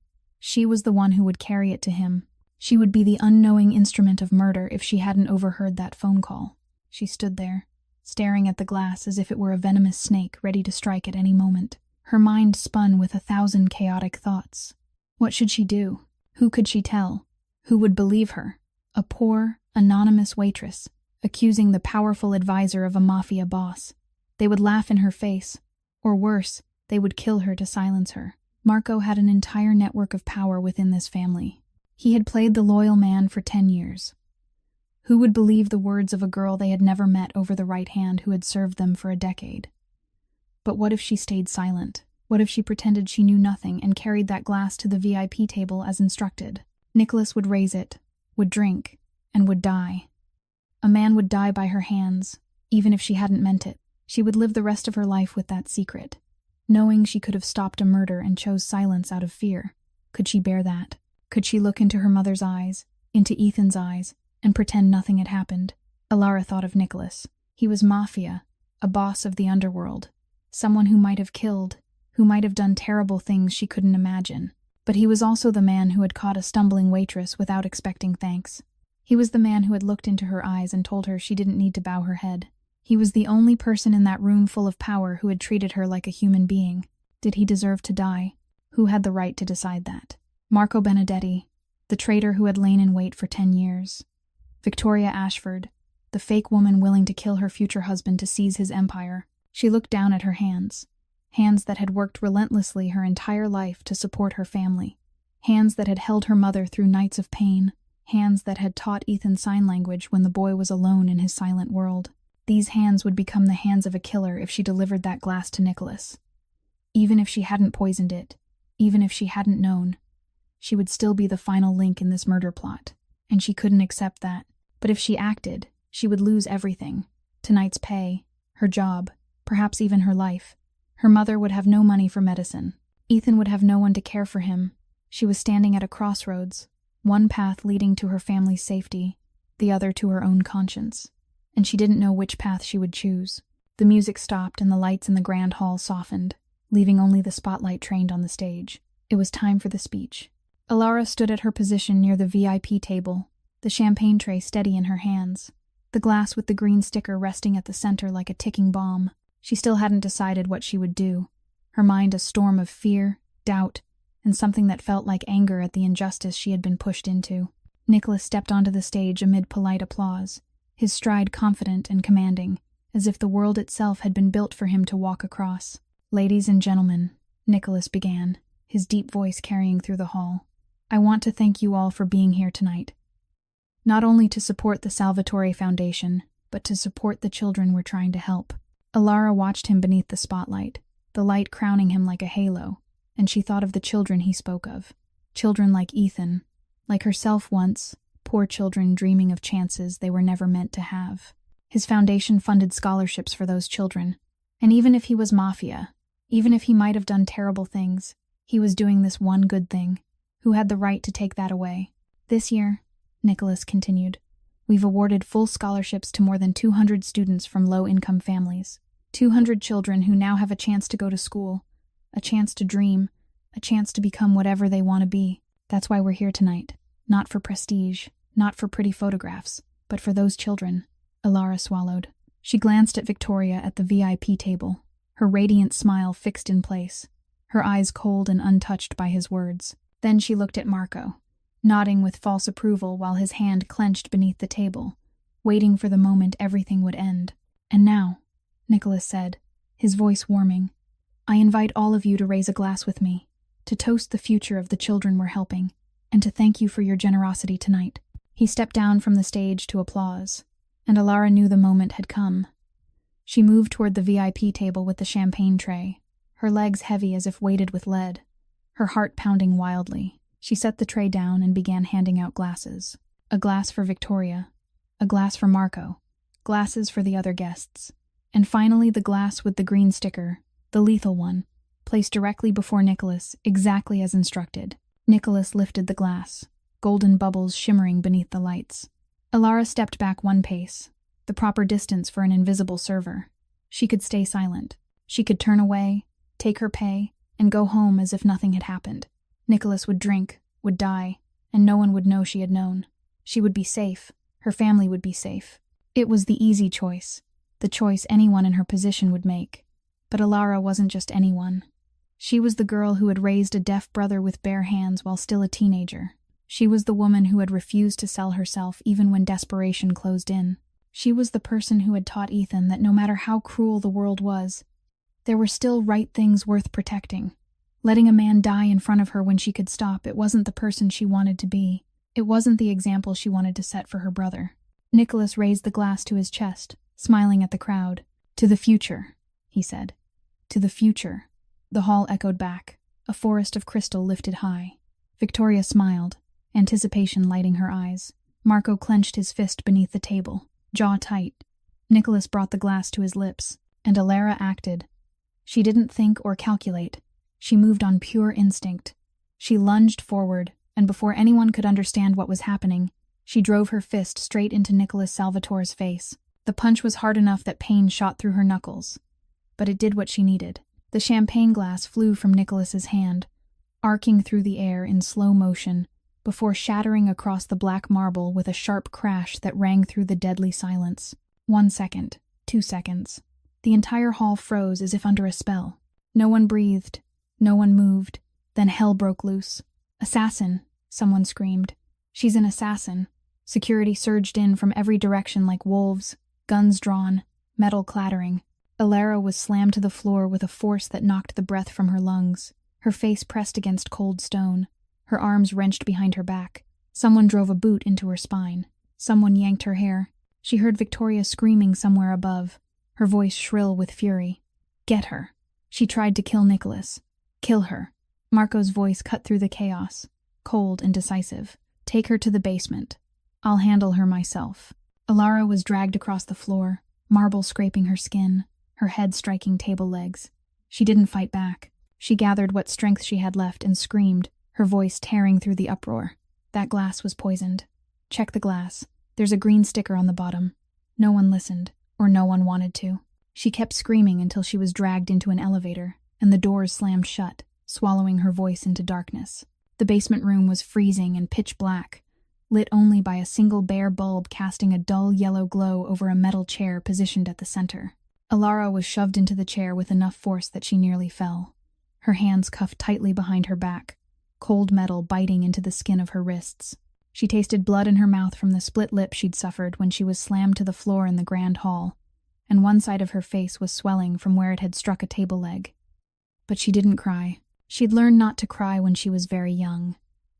was the one who would carry it to him. She would be the unknowing instrument of murder if she hadn't overheard that phone call. She stood there, staring at the glass as if it were a venomous snake ready to strike at any moment. Her mind spun with 1,000 chaotic thoughts. What should she do? Who could she tell? Who would believe her? A poor, anonymous waitress, accusing the powerful advisor of a mafia boss. They would laugh in her face, or worse, they would kill her to silence her. Marco had an entire network of power within this family. He had played the loyal man for 10 years. Who would believe the words of a girl they had never met over the right hand who had served them for a decade? But what if she stayed silent? What if she pretended she knew nothing and carried that glass to the VIP table as instructed? Nicholas would raise it, would drink, and would die. A man would die by her hands, even if she hadn't meant it. She would live the rest of her life with that secret, knowing she could have stopped a murder and chose silence out of fear. Could she bear that? Could she look into her mother's eyes, into Ethan's eyes, and pretend nothing had happened? Alara thought of Nicholas. He was Mafia, a boss of the underworld, someone who might have killed, who might have done terrible things she couldn't imagine. But he was also the man who had caught a stumbling waitress without expecting thanks. He was the man who had looked into her eyes and told her she didn't need to bow her head. He was the only person in that room full of power who had treated her like a human being. Did he deserve to die? Who had the right to decide that? Marco Benedetti, the traitor who had lain in wait for 10 years. Victoria Ashford, the fake woman willing to kill her future husband to seize his empire. She looked down at her hands that had worked relentlessly her entire life to support her family, hands that had held her mother through nights of pain, hands that had taught Ethan sign language when the boy was alone in his silent world. These hands would become the hands of a killer if she delivered that glass to Nicholas. Even if she hadn't poisoned it, even if she hadn't known, she would still be the final link in this murder plot, and she couldn't accept that. But if she acted, she would lose everything. Tonight's pay, her job, perhaps even her life. Her mother would have no money for medicine. Ethan would have no one to care for him. She was standing at a crossroads, one path leading to her family's safety, the other to her own conscience. And she didn't know which path she would choose. The music stopped and the lights in the grand hall softened, leaving only the spotlight trained on the stage. It was time for the speech. Alara stood at her position near the VIP table, the champagne tray steady in her hands, the glass with the green sticker resting at the center like a ticking bomb. She still hadn't decided what she would do, her mind a storm of fear, doubt, and something that felt like anger at the injustice she had been pushed into. Nicholas stepped onto the stage amid polite applause, his stride confident and commanding, as if the world itself had been built for him to walk across. "Ladies and gentlemen," Nicholas began, his deep voice carrying through the hall, "I want to thank you all for being here tonight. Not only to support the Salvatore Foundation, but to support the children we're trying to help." Alara watched him beneath the spotlight, the light crowning him like a halo, and she thought of the children he spoke of. Children like Ethan, like herself once, poor children dreaming of chances they were never meant to have. His foundation funded scholarships for those children. And even if he was Mafia, even if he might have done terrible things, he was doing this one good thing. Who had the right to take that away? This year, Nicholas continued, we've awarded full scholarships to more than 200 students from low-income families. 200 children who now have a chance to go to school, a chance to dream, a chance to become whatever they want to be. That's why we're here tonight. Not for prestige, not for pretty photographs, but for those children. Alara swallowed. She glanced at Victoria at the VIP table, her radiant smile fixed in place, her eyes cold and untouched by his words. Then she looked at Marco, nodding with false approval while his hand clenched beneath the table, waiting for the moment everything would end. And now, Nicholas said, his voice warming, I invite all of you to raise a glass with me, to toast the future of the children we're helping, and to thank you for your generosity tonight. He stepped down from the stage to applause, and Alara knew the moment had come. She moved toward the VIP table with the champagne tray, her legs heavy as if weighted with lead, her heart pounding wildly. She set the tray down and began handing out glasses. A glass for Victoria, a glass for Marco, glasses for the other guests, and finally the glass with the green sticker, the lethal one, placed directly before Nicholas, exactly as instructed. Nicholas lifted the glass, golden bubbles shimmering beneath the lights. Alara stepped back one pace, the proper distance for an invisible server. She could stay silent. She could turn away, take her pay, and go home as if nothing had happened. Nicholas would drink, would die, and no one would know she had known. She would be safe. Her family would be safe. It was the easy choice, the choice anyone in her position would make. But Alara wasn't just anyone. She was the girl who had raised a deaf brother with bare hands while still a teenager. She was the woman who had refused to sell herself even when desperation closed in. She was the person who had taught Ethan that no matter how cruel the world was, there were still right things worth protecting. Letting a man die in front of her when she could stop, it wasn't the person she wanted to be. It wasn't the example she wanted to set for her brother. Nicholas raised the glass to his chest, smiling at the crowd. To the future, he said. To the future. The hall echoed back, a forest of crystal lifted high. Victoria smiled, anticipation lighting her eyes. Marco clenched his fist beneath the table, jaw tight. Nicholas brought the glass to his lips, and Alara acted. She didn't think or calculate. She moved on pure instinct. She lunged forward, and before anyone could understand what was happening, she drove her fist straight into Nicholas Salvatore's face. The punch was hard enough that pain shot through her knuckles, but it did what she needed. The champagne glass flew from Nicholas's hand, arcing through the air in slow motion, before shattering across the black marble with a sharp crash that rang through the deadly silence. 1 second, 2 seconds. The entire hall froze as if under a spell. No one breathed, no one moved. Then hell broke loose. Assassin, someone screamed. She's an assassin. Security surged in from every direction like wolves, guns drawn, metal clattering. Alara was slammed to the floor with a force that knocked the breath from her lungs, her face pressed against cold stone, her arms wrenched behind her back. Someone drove a boot into her spine. Someone yanked her hair. She heard Victoria screaming somewhere above, her voice shrill with fury. Get her. She tried to kill Nicholas. Kill her. Marco's voice cut through the chaos, cold and decisive. Take her to the basement. I'll handle her myself. Alara was dragged across the floor, marble scraping her skin, her head striking table legs. She didn't fight back. She gathered what strength she had left and screamed, her voice tearing through the uproar. That glass was poisoned. Check the glass. There's a green sticker on the bottom. No one listened, or no one wanted to. She kept screaming until she was dragged into an elevator, and the doors slammed shut, swallowing her voice into darkness. The basement room was freezing and pitch black, lit only by a single bare bulb casting a dull yellow glow over a metal chair positioned at the center. Alara was shoved into the chair with enough force that she nearly fell, her hands cuffed tightly behind her back, cold metal biting into the skin of her wrists. She tasted blood in her mouth from the split lip she'd suffered when she was slammed to the floor in the grand hall, and one side of her face was swelling from where it had struck a table leg. But she didn't cry. She'd learned not to cry when she was very young.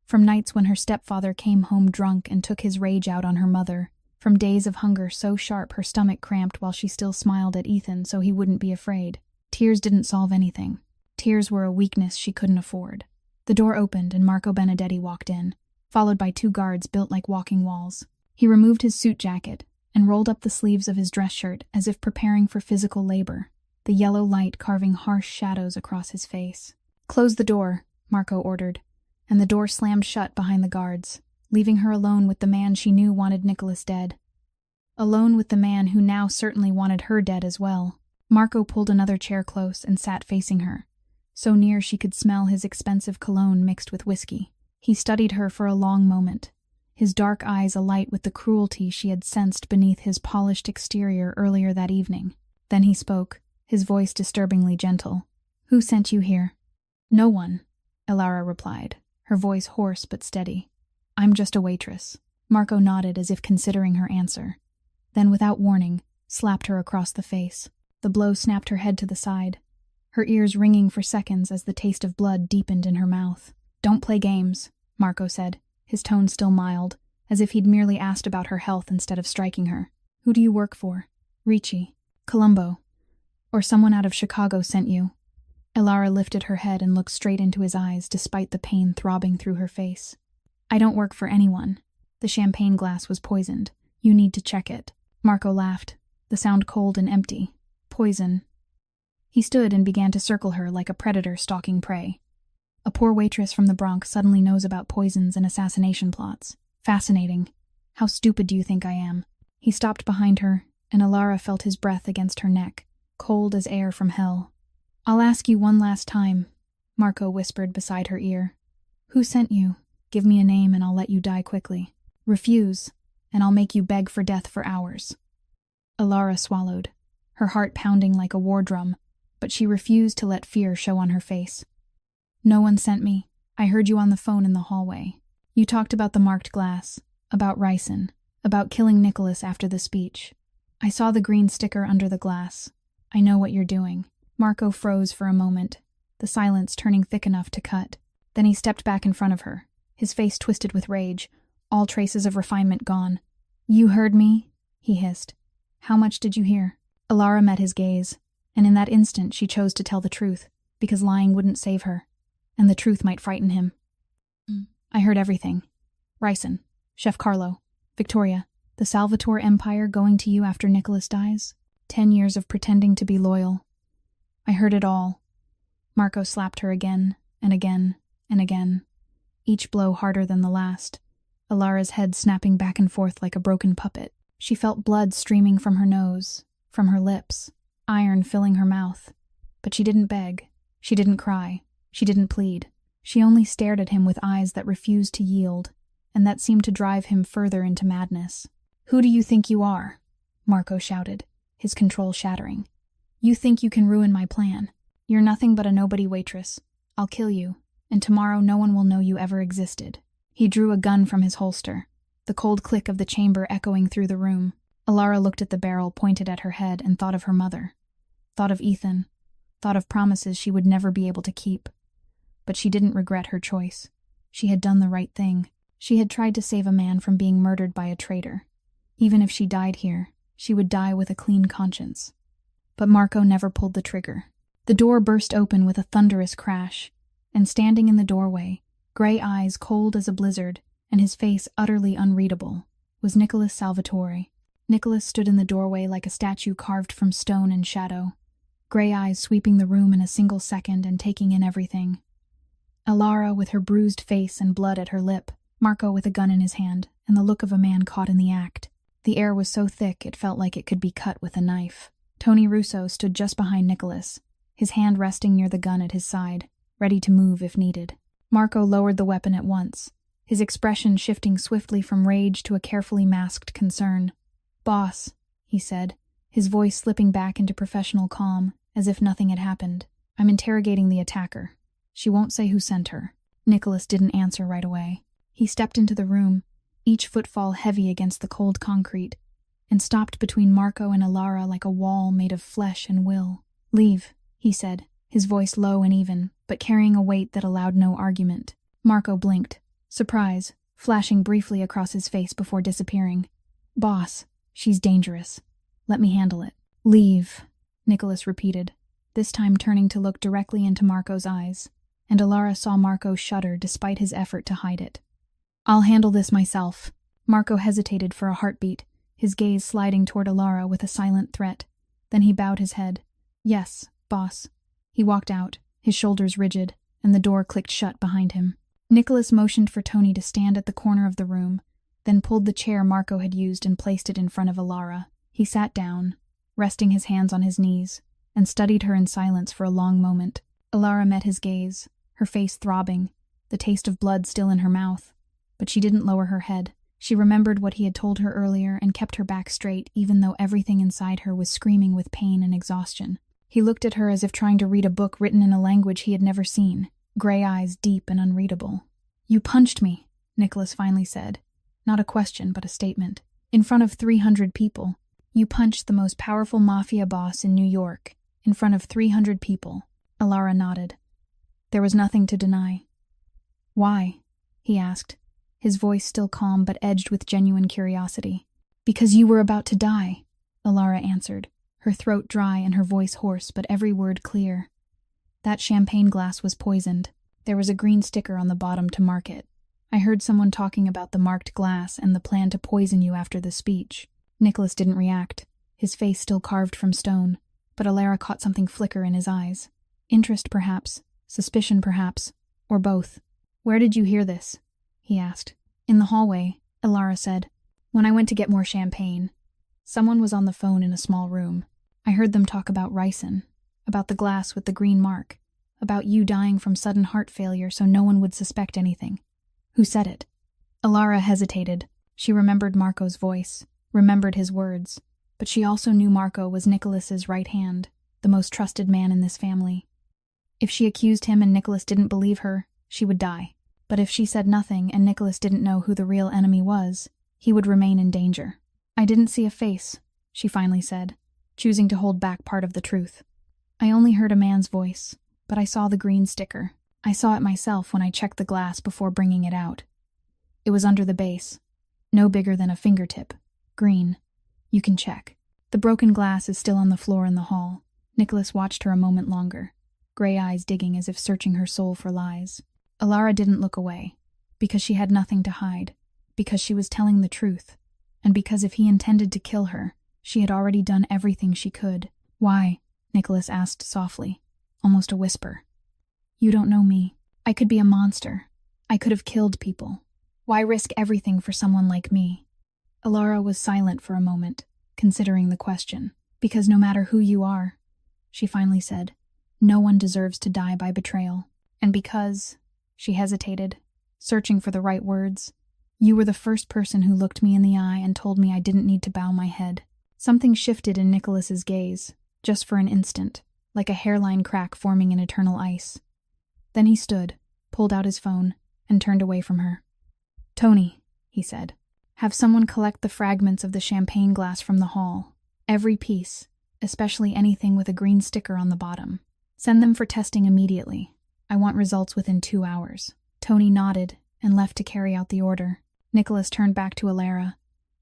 From nights when her stepfather came home drunk and took his rage out on her mother, from days of hunger so sharp her stomach cramped while she still smiled at Ethan so he wouldn't be afraid. Tears didn't solve anything. Tears were a weakness she couldn't afford. The door opened and Marco Benedetti walked in, followed by 2 guards built like walking walls. He removed his suit jacket and rolled up the sleeves of his dress shirt as if preparing for physical labor, the yellow light carving harsh shadows across his face. "Close the door," Marco ordered, and the door slammed shut behind the guards, leaving her alone with the man she knew wanted Nicholas dead. Alone with the man who now certainly wanted her dead as well. Marco pulled another chair close and sat facing her, so near she could smell his expensive cologne mixed with whiskey. He studied her for a long moment, his dark eyes alight with the cruelty she had sensed beneath his polished exterior earlier that evening. Then he spoke, his voice disturbingly gentle. "Who sent you here?" "No one," Elara replied, her voice hoarse but steady. "I'm just a waitress." Marco nodded as if considering her answer, then without warning, slapped her across the face. The blow snapped her head to the side, her ears ringing for seconds as the taste of blood deepened in her mouth. "Don't play games," Marco said, his tone still mild, as if he'd merely asked about her health instead of striking her. "Who do you work for?" "Ricci. Colombo. Or someone out of Chicago sent you." Elara lifted her head and looked straight into his eyes despite the pain throbbing through her face. "I don't work for anyone. The champagne glass was poisoned. You need to check it." Marco laughed, the sound cold and empty. "Poison." He stood and began to circle her like a predator stalking prey. A poor waitress from the Bronx suddenly knows about poisons and assassination plots. Fascinating. How stupid do you think I am? He stopped behind her, and Elara felt his breath against her neck, cold as air from hell. "I'll ask you one last time," Marco whispered beside her ear. "Who sent you? Give me a name and I'll let you die quickly. Refuse, and I'll make you beg for death for hours." Elara swallowed, her heart pounding like a war drum, but she refused to let fear show on her face. "No one sent me. I heard you on the phone in the hallway. You talked about the marked glass, about ricin, about killing Nicholas after the speech. I saw the green sticker under the glass. I know what you're doing." Marco froze for a moment, the silence turning thick enough to cut. Then he stepped back in front of her, his face twisted with rage, all traces of refinement gone. "You heard me?" he hissed. "How much did you hear?" Elara met his gaze, and in that instant she chose to tell the truth, because lying wouldn't save her, and the truth might frighten him. "I heard everything. Ricin, Chef Carlo, Victoria, the Salvatore Empire going to you after Nicholas dies. 10 years of pretending to be loyal. I heard it all." Marco slapped her again, and again, and again, each blow harder than the last, Elara's head snapping back and forth like a broken puppet. She felt blood streaming from her nose, from her lips, iron filling her mouth. But she didn't beg, she didn't cry, she didn't plead. She only stared at him with eyes that refused to yield, and that seemed to drive him further into madness. "Who do you think you are?" Marco shouted, his control shattering. "You think you can ruin my plan. You're nothing but a nobody waitress. I'll kill you, and tomorrow no one will know you ever existed." He drew a gun from his holster, the cold click of the chamber echoing through the room. Elara looked at the barrel pointed at her head and thought of her mother. Thought of Ethan. Thought of promises she would never be able to keep. But she didn't regret her choice. She had done the right thing. She had tried to save a man from being murdered by a traitor. Even if she died here, she would die with a clean conscience. But Marco never pulled the trigger. The door burst open with a thunderous crash, and standing in the doorway, gray eyes cold as a blizzard, and his face utterly unreadable, was Nicholas Salvatore. Nicholas stood in the doorway like a statue carved from stone and shadow, gray eyes sweeping the room in a single second and taking in everything. Elara with her bruised face and blood at her lip, Marco with a gun in his hand, and the look of a man caught in the act. The air was so thick it felt like it could be cut with a knife. Tony Russo stood just behind Nicholas, his hand resting near the gun at his side, ready to move if needed. Marco lowered the weapon at once, his expression shifting swiftly from rage to a carefully masked concern. "Boss," he said, his voice slipping back into professional calm, as if nothing had happened. "I'm interrogating the attacker. She won't say who sent her." Nicholas didn't answer right away. He stepped into the room, each footfall heavy against the cold concrete, and stopped between Marco and Elara like a wall made of flesh and will. "Leave," he said, his voice low and even, but carrying a weight that allowed no argument. Marco blinked, surprise, flashing briefly across his face before disappearing. "Boss, she's dangerous. Let me handle it." "Leave," Nicholas repeated, this time turning to look directly into Marco's eyes, and Alara saw Marco shudder despite his effort to hide it. "I'll handle this myself." Marco hesitated for a heartbeat, his gaze sliding toward Alara with a silent threat. Then he bowed his head. "Yes, boss." He walked out, his shoulders rigid, and the door clicked shut behind him. Nicholas motioned for Tony to stand at the corner of the room, then pulled the chair Marco had used and placed it in front of Alara. He sat down, resting his hands on his knees, and studied her in silence for a long moment. Alara met his gaze, her face throbbing, the taste of blood still in her mouth. But she didn't lower her head. She remembered what he had told her earlier and kept her back straight even though everything inside her was screaming with pain and exhaustion. He looked at her as if trying to read a book written in a language he had never seen, gray eyes deep and unreadable. "You punched me," Nicholas finally said. Not a question, but a statement. "In front of 300 people. You punched the most powerful mafia boss in New York, in front of 300 people." Alara nodded. There was nothing to deny. "Why?" he asked, his voice still calm but edged with genuine curiosity. "Because you were about to die," Alara answered, her throat dry and her voice hoarse but every word clear. "That champagne glass was poisoned. There was a green sticker on the bottom to mark it. I heard someone talking about the marked glass and the plan to poison you after the speech." Nicholas didn't react, his face still carved from stone, but Alara caught something flicker in his eyes. Interest perhaps, suspicion perhaps, or both. "Where did you hear this?" he asked. "In the hallway," Alara said. "When I went to get more champagne. Someone was on the phone in a small room. I heard them talk about ricin, about the glass with the green mark, about you dying from sudden heart failure so no one would suspect anything." "Who said it?" Alara hesitated. She remembered Marco's voice, remembered his words, but she also knew Marco was Nicholas's right hand, the most trusted man in this family. If she accused him and Nicholas didn't believe her, she would die. But if she said nothing and Nicholas didn't know who the real enemy was, he would remain in danger. "I didn't see a face," she finally said, choosing to hold back part of the truth. "I only heard a man's voice, but I saw the green sticker. I saw it myself when I checked the glass before bringing it out. It was under the base, no bigger than a fingertip, green. You can check. The broken glass is still on the floor in the hall." Nicholas watched her a moment longer, gray eyes digging as if searching her soul for lies. Alara didn't look away, because she had nothing to hide, because she was telling the truth, and because if he intended to kill her, she had already done everything she could. "Why?" Nicholas asked softly, almost a whisper. "You don't know me. I could be a monster. I could have killed people. Why risk everything for someone like me?" Alara was silent for a moment, considering the question. "Because no matter who you are," she finally said, "no one deserves to die by betrayal. And because..." She hesitated, searching for the right words. "You were the first person who looked me in the eye and told me I didn't need to bow my head." Something shifted in Nicholas's gaze, just for an instant, like a hairline crack forming in eternal ice. Then he stood, pulled out his phone, and turned away from her. "Tony," he said, "have someone collect the fragments of the champagne glass from the hall. Every piece, especially anything with a green sticker on the bottom. Send them for testing immediately. I want results within 2 hours." Tony nodded and left to carry out the order. Nicholas turned back to Alara,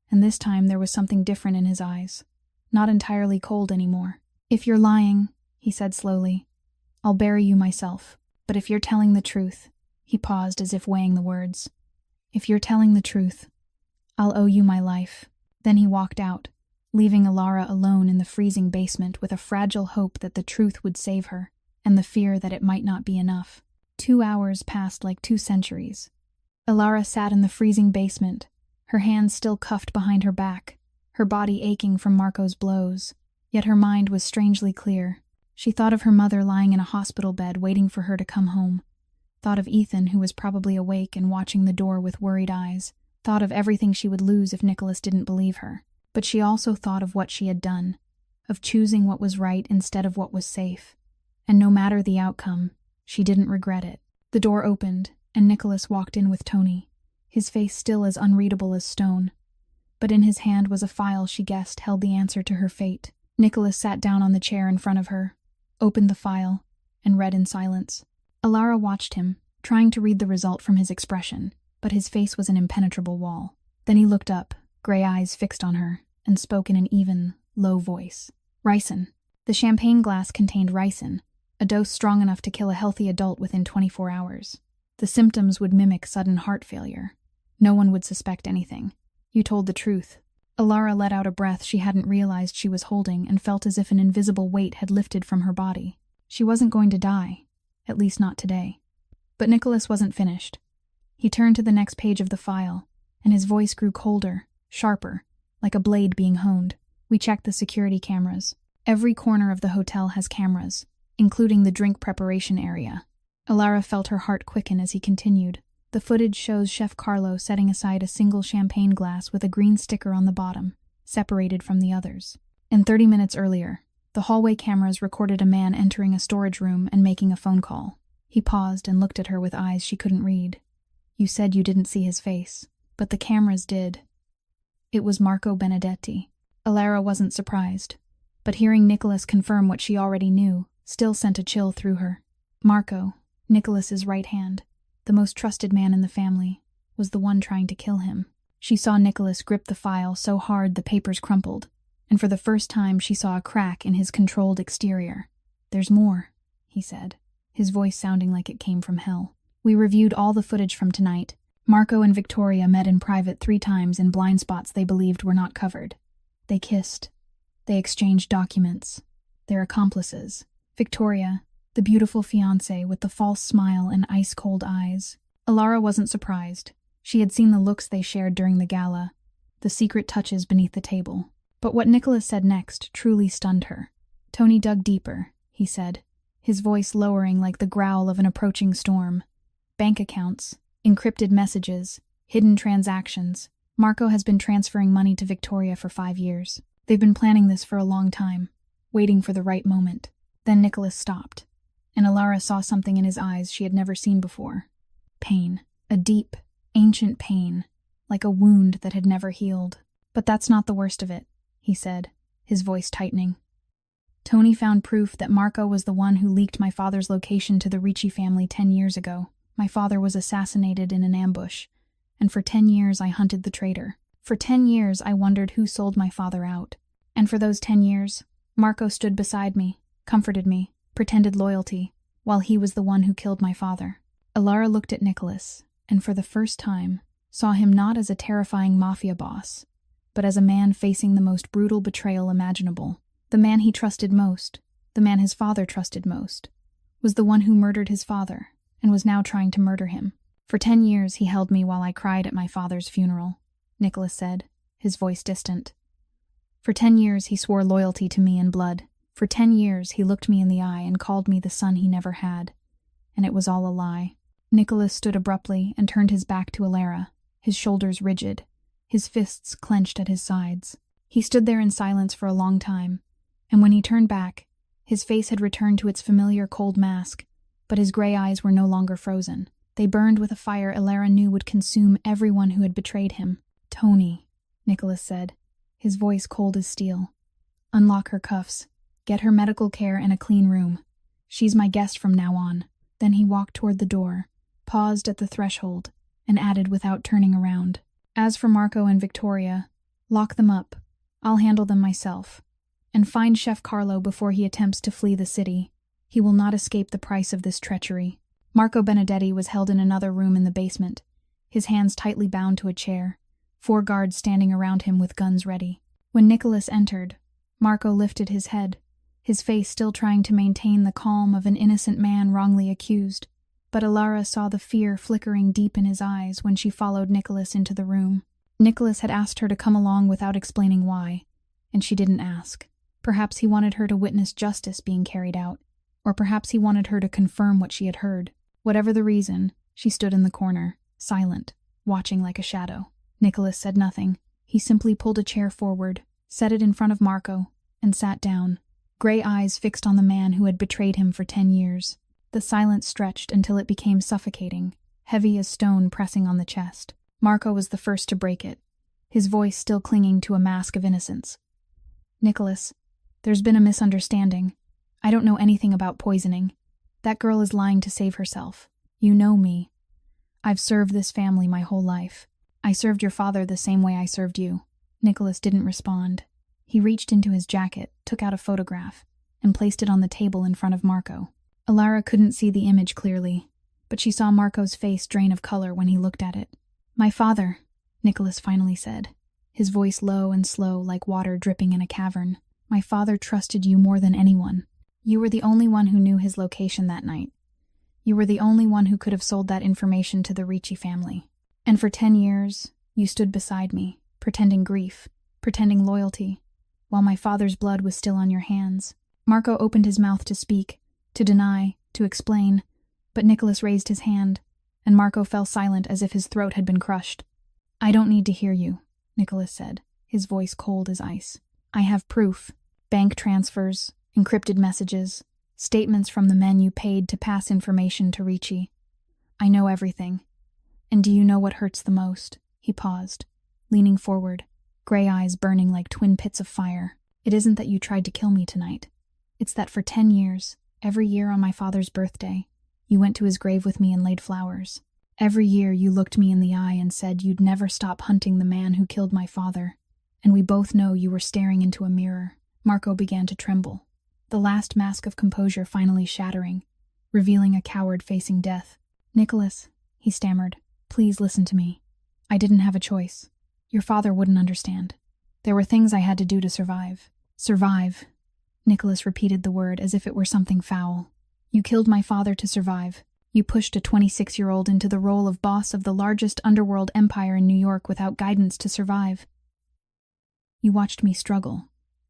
and this time there was something different in his eyes, not entirely cold anymore. "If you're lying," he said slowly, "I'll bury you myself. But if you're telling the truth," he paused as if weighing the words, "if you're telling the truth, I'll owe you my life." Then he walked out, leaving Alara alone in the freezing basement with a fragile hope that the truth would save her, and the fear that it might not be enough. 2 hours passed like 2 centuries. Alara sat in the freezing basement, her hands still cuffed behind her back, her body aching from Marco's blows. Yet her mind was strangely clear. She thought of her mother lying in a hospital bed waiting for her to come home. Thought of Ethan, who was probably awake and watching the door with worried eyes. Thought of everything she would lose if Nicholas didn't believe her. But she also thought of what she had done, of choosing what was right instead of what was safe. And no matter the outcome, she didn't regret it. The door opened, and Nicholas walked in with Tony, his face still as unreadable as stone. But in his hand was a file she guessed held the answer to her fate. Nicholas sat down on the chair in front of her, opened the file, and read in silence. Alara watched him, trying to read the result from his expression, but his face was an impenetrable wall. Then he looked up, gray eyes fixed on her, and spoke in an even, low voice. "Ricin. The champagne glass contained ricin, a dose strong enough to kill a healthy adult within 24 hours. The symptoms would mimic sudden heart failure. No one would suspect anything. You told the truth. Alara let out a breath she hadn't realized she was holding and felt as if an invisible weight had lifted from her body. She wasn't going to die, at least not today. But Nicholas wasn't finished. He turned to the next page of the file, and his voice grew colder, sharper, like a blade being honed. We checked the security cameras. Every corner of the hotel has cameras, including the drink preparation area. Alara felt her heart quicken as he continued. The footage shows Chef Carlo setting aside a single champagne glass with a green sticker on the bottom, separated from the others. And 30 minutes earlier, the hallway cameras recorded a man entering a storage room and making a phone call. He paused and looked at her with eyes she couldn't read. You said you didn't see his face, but the cameras did. It was Marco Benedetti. Alara wasn't surprised, but hearing Nicholas confirm what she already knew still sent a chill through her. Marco, Nicholas's right hand, the most trusted man in the family, was the one trying to kill him. She saw Nicholas grip the file so hard the papers crumpled, and for the first time she saw a crack in his controlled exterior. There's more, he said, his voice sounding like it came from hell. We reviewed all the footage from tonight. Marco and Victoria met in private 3 times in blind spots they believed were not covered. They kissed. They exchanged documents. Their accomplices. Victoria, the beautiful fiancée with the false smile and ice-cold eyes. Alara wasn't surprised. She had seen the looks they shared during the gala, the secret touches beneath the table. But what Nicholas said next truly stunned her. Tony dug deeper, he said, his voice lowering like the growl of an approaching storm. Bank accounts, encrypted messages, hidden transactions. Marco has been transferring money to Victoria for 5 years. They've been planning this for a long time, waiting for the right moment. Then Nicholas stopped, and Alara saw something in his eyes she had never seen before. Pain. A deep, ancient pain, like a wound that had never healed. But that's not the worst of it, he said, his voice tightening. Tony found proof that Marco was the one who leaked my father's location to the Ricci family 10 years ago. My father was assassinated in an ambush, and for 10 years I hunted the traitor. For 10 years I wondered who sold my father out. And for those 10 years, Marco stood beside me, comforted me, pretended loyalty, while he was the one who killed my father. Alara looked at Nicholas, and for the first time, saw him not as a terrifying mafia boss, but as a man facing the most brutal betrayal imaginable. The man he trusted most, the man his father trusted most, was the one who murdered his father, and was now trying to murder him. For 10 years he held me while I cried at my father's funeral, Nicholas said, his voice distant. For 10 years he swore loyalty to me in blood. For 10 years he looked me in the eye and called me the son he never had. And it was all a lie. Nicholas stood abruptly and turned his back to Alara, his shoulders rigid, his fists clenched at his sides. He stood there in silence for a long time, and when he turned back, his face had returned to its familiar cold mask, but his gray eyes were no longer frozen. They burned with a fire Alara knew would consume everyone who had betrayed him. Tony, Nicholas said, his voice cold as steel. Unlock her cuffs. Get her medical care and a clean room. She's my guest from now on. Then he walked toward the door, paused at the threshold, and added without turning around. As for Marco and Victoria, lock them up. I'll handle them myself. And find Chef Carlo before he attempts to flee the city. He will not escape the price of this treachery. Marco Benedetti was held in another room in the basement, his hands tightly bound to a chair, 4 guards standing around him with guns ready. When Nicholas entered, Marco lifted his head, his face still trying to maintain the calm of an innocent man wrongly accused. But Alara saw the fear flickering deep in his eyes when she followed Nicholas into the room. Nicholas had asked her to come along without explaining why, and she didn't ask. Perhaps he wanted her to witness justice being carried out, or perhaps he wanted her to confirm what she had heard. Whatever the reason, she stood in the corner, silent, watching like a shadow. Nicholas said nothing. He simply pulled a chair forward, set it in front of Marco, and sat down, gray eyes fixed on the man who had betrayed him for 10 years. The silence stretched until it became suffocating, heavy as stone pressing on the chest. Marco was the first to break it, his voice still clinging to a mask of innocence. Nicholas, there's been a misunderstanding. I don't know anything about poisoning. That girl is lying to save herself. You know me. I've served this family my whole life. I served your father the same way I served you. Nicholas didn't respond. He reached into his jacket, took out a photograph, and placed it on the table in front of Marco. Alara couldn't see the image clearly, but she saw Marco's face drain of color when he looked at it. "My father," Nicholas finally said, his voice low and slow like water dripping in a cavern. "My father trusted you more than anyone. You were the only one who knew his location that night. You were the only one who could have sold that information to the Ricci family. And for 10 years, you stood beside me, pretending grief, pretending loyalty, while my father's blood was still on your hands." Marco opened his mouth to speak, to deny, to explain, but Nicholas raised his hand, and Marco fell silent as if his throat had been crushed. "I don't need to hear you," Nicholas said, his voice cold as ice. "I have proof. Bank transfers, encrypted messages, statements from the men you paid to pass information to Ricci. I know everything. And do you know what hurts the most?" He paused, leaning forward, gray eyes burning like twin pits of fire. "It isn't that you tried to kill me tonight. It's that for 10 years, every year on my father's birthday, you went to his grave with me and laid flowers. Every year you looked me in the eye and said you'd never stop hunting the man who killed my father. And we both know you were staring into a mirror." Marco began to tremble, the last mask of composure finally shattering, revealing a coward facing death. "Nicholas," he stammered, "please listen to me. I didn't have a choice. Your father wouldn't understand. There were things I had to do to survive." "Survive." Nicholas repeated the word as if it were something foul. "You killed my father to survive. You pushed a 26-year-old into the role of boss of the largest underworld empire in New York without guidance to survive. You watched me struggle,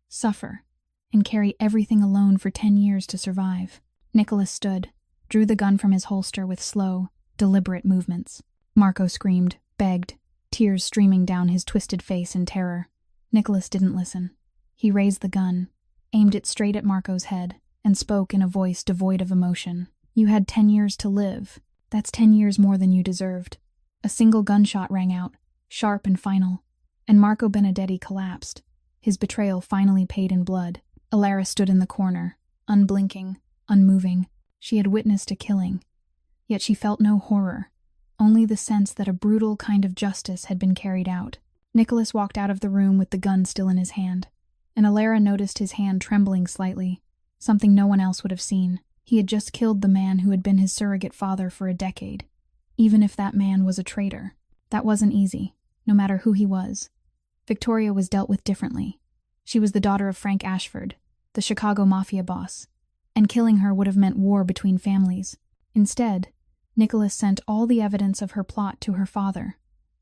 suffer, and carry everything alone for 10 years to survive." Nicholas stood, drew the gun from his holster with slow, deliberate movements. Marco screamed, begged, tears streaming down his twisted face in terror. Nicholas didn't listen. He raised the gun, aimed it straight at Marco's head, and spoke in a voice devoid of emotion. "You had 10 years to live. That's 10 years more than you deserved." A single gunshot rang out, sharp and final, and Marco Benedetti collapsed, his betrayal finally paid in blood. Alara stood in the corner, unblinking, unmoving. She had witnessed a killing, yet she felt no horror, only the sense that a brutal kind of justice had been carried out. Nicholas walked out of the room with the gun still in his hand, and Alara noticed his hand trembling slightly, something no one else would have seen. He had just killed the man who had been his surrogate father for a decade. Even if that man was a traitor, that wasn't easy, no matter who he was. Victoria was dealt with differently. She was the daughter of Frank Ashford, the Chicago Mafia boss, and killing her would have meant war between families. Instead, Nicholas sent all the evidence of her plot to her father,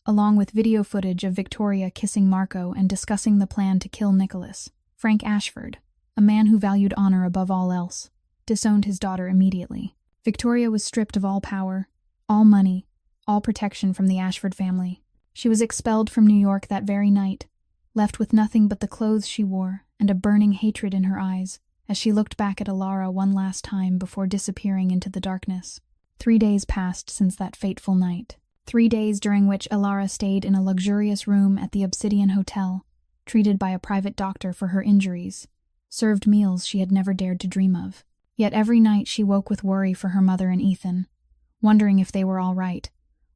along with video footage of Victoria kissing Marco and discussing the plan to kill Nicholas. Frank Ashford, a man who valued honor above all else, disowned his daughter immediately. Victoria was stripped of all power, all money, all protection from the Ashford family. She was expelled from New York that very night, left with nothing but the clothes she wore and a burning hatred in her eyes as she looked back at Alara one last time before disappearing into the darkness. 3 days passed since that fateful night. 3 days during which Alara stayed in a luxurious room at the Obsidian Hotel, treated by a private doctor for her injuries, served meals she had never dared to dream of. Yet every night she woke with worry for her mother and Ethan, wondering if they were all right,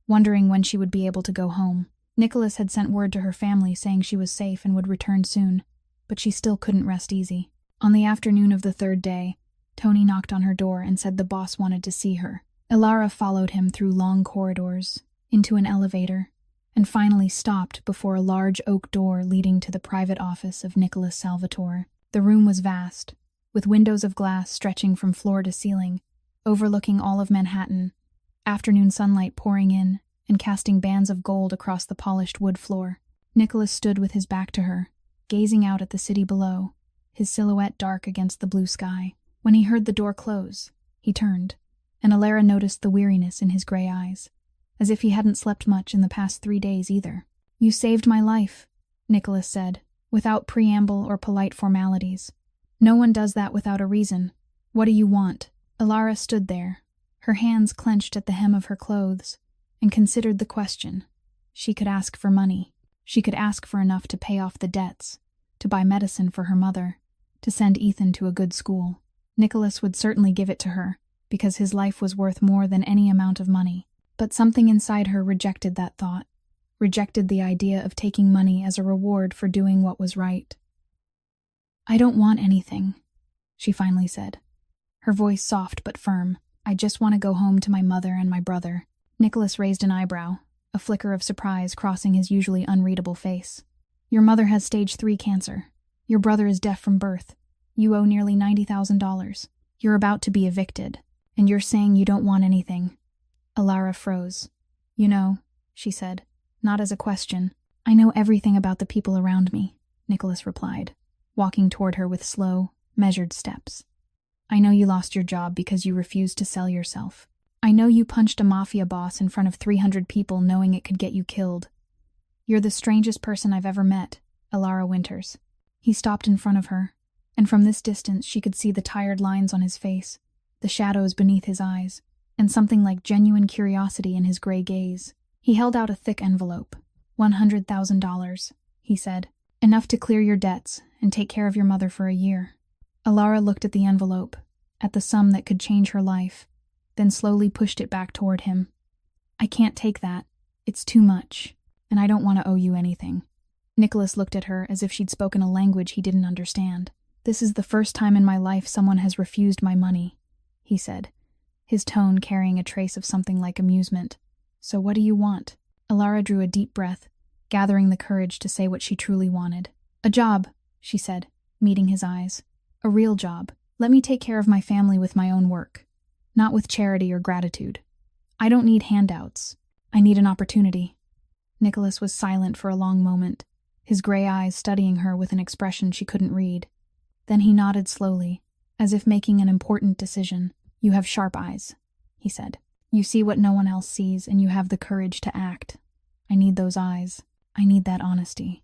wondering when she would be able to go home. Nicholas had sent word to her family saying she was safe and would return soon, but she still couldn't rest easy. On the afternoon of the 3rd day, Tony knocked on her door and said the boss wanted to see her. Alara followed him through long corridors, into an elevator, and finally stopped before a large oak door leading to the private office of Nicholas Salvatore. The room was vast, with windows of glass stretching from floor to ceiling, overlooking all of Manhattan, afternoon sunlight pouring in and casting bands of gold across the polished wood floor. Nicholas stood with his back to her, gazing out at the city below, his silhouette dark against the blue sky. When he heard the door close, he turned, and Alara noticed the weariness in his gray eyes, as if he hadn't slept much in the past 3 days either. "You saved my life," Nicholas said, without preamble or polite formalities. "No one does that without a reason. What do you want?" Alara stood there, her hands clenched at the hem of her clothes, and considered the question. She could ask for money. She could ask for enough to pay off the debts, to buy medicine for her mother, to send Ethan to a good school. Nicholas would certainly give it to her, because his life was worth more than any amount of money. But something inside her rejected that thought, rejected the idea of taking money as a reward for doing what was right. "I don't want anything," she finally said, her voice soft but firm. "I just want to go home to my mother and my brother." Nicholas raised an eyebrow, a flicker of surprise crossing his usually unreadable face. "Your mother has stage 3 cancer. Your brother is deaf from birth. You owe nearly $90,000. You're about to be evicted, and you're saying you don't want anything." Alara froze. "You know," she said, not as a question. "I know everything about the people around me," Nicholas replied, walking toward her with slow, measured steps. "I know you lost your job because you refused to sell yourself. I know you punched a Mafia boss in front of 300 people knowing it could get you killed. You're the strangest person I've ever met, Alara Winters." He stopped in front of her, and from this distance she could see the tired lines on his face, the shadows beneath his eyes, and something like genuine curiosity in his gray gaze. He held out a thick envelope. $100,000, he said. "Enough to clear your debts and take care of your mother for a year." Alara looked at the envelope, at the sum that could change her life, then slowly pushed it back toward him. "I can't take that. It's too much, and I don't want to owe you anything." Nicholas looked at her as if she'd spoken a language he didn't understand. "This is the first time in my life someone has refused my money," he said, his tone carrying a trace of something like amusement. "So what do you want?" Alara drew a deep breath, gathering the courage to say what she truly wanted. "A job," she said, meeting his eyes. "A real job. Let me take care of my family with my own work, not with charity or gratitude. I don't need handouts. I need an opportunity." Nicholas was silent for a long moment, his gray eyes studying her with an expression she couldn't read. Then he nodded slowly, as if making an important decision. "You have sharp eyes," he said. "You see what no one else sees, and you have the courage to act. I need those eyes. I need that honesty."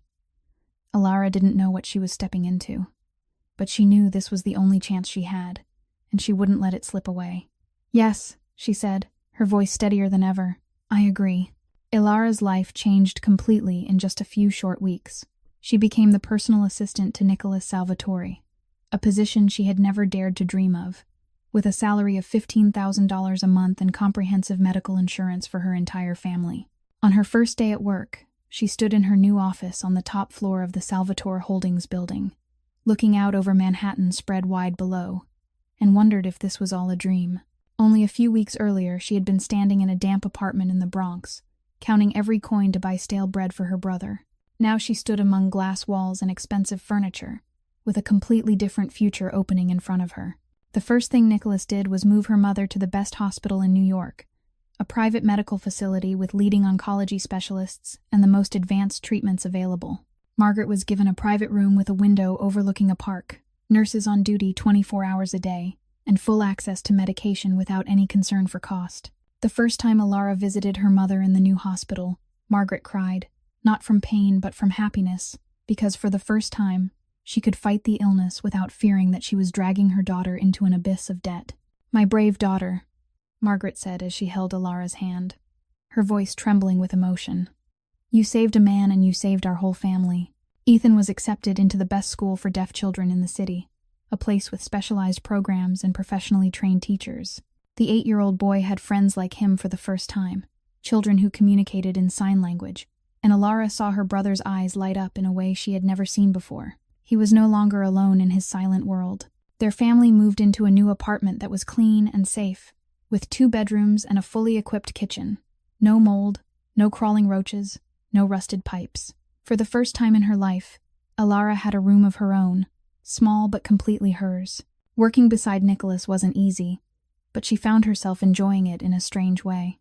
Alara didn't know what she was stepping into, but she knew this was the only chance she had, and she wouldn't let it slip away. "Yes," she said, her voice steadier than ever. "I agree." Ilara's life changed completely in just a few short weeks. She became the personal assistant to Nicholas Salvatore, a position she had never dared to dream of, with a salary of $15,000 a month and comprehensive medical insurance for her entire family. On her first day at work, she stood in her new office on the top floor of the Salvatore Holdings building, looking out over Manhattan spread wide below, and wondered if this was all a dream. Only a few weeks earlier, she had been standing in a damp apartment in the Bronx, counting every coin to buy stale bread for her brother. Now she stood among glass walls and expensive furniture, with a completely different future opening in front of her. The first thing Nicholas did was move her mother to the best hospital in New York, a private medical facility with leading oncology specialists and the most advanced treatments available. Margaret was given a private room with a window overlooking a park, nurses on duty 24 hours a day, and full access to medication without any concern for cost. The first time Alara visited her mother in the new hospital, Margaret cried, not from pain but from happiness, because for the first time, she could fight the illness without fearing that she was dragging her daughter into an abyss of debt. "My brave daughter," Margaret said as she held Alara's hand, her voice trembling with emotion. "You saved a man and you saved our whole family." Ethan was accepted into the best school for deaf children in the city, a place with specialized programs and professionally trained teachers. The 8-year-old boy had friends like him for the first time, children who communicated in sign language, and Alara saw her brother's eyes light up in a way she had never seen before. He was no longer alone in his silent world. Their family moved into a new apartment that was clean and safe, with 2 bedrooms and a fully equipped kitchen. No mold, no crawling roaches, no rusted pipes. For the first time in her life, Alara had a room of her own, small but completely hers. Working beside Nicholas wasn't easy, but she found herself enjoying it in a strange way.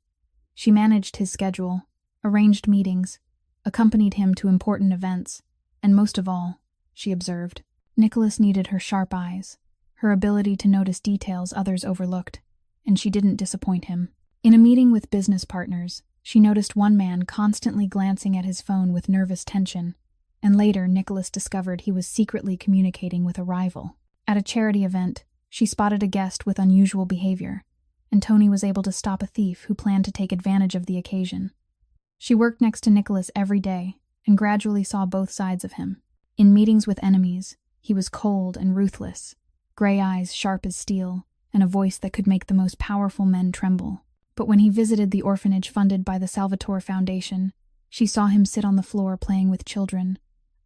She managed his schedule, arranged meetings, accompanied him to important events, and most of all, she observed, Nicholas needed her sharp eyes, her ability to notice details others overlooked, and she didn't disappoint him. In a meeting with business partners, she noticed one man constantly glancing at his phone with nervous tension, and later Nicholas discovered he was secretly communicating with a rival. At a charity event, she spotted a guest with unusual behavior, and Tony was able to stop a thief who planned to take advantage of the occasion. She worked next to Nicholas every day and gradually saw both sides of him. In meetings with enemies, he was cold and ruthless, gray eyes sharp as steel, and a voice that could make the most powerful men tremble. But when he visited the orphanage funded by the Salvatore Foundation, she saw him sit on the floor playing with children,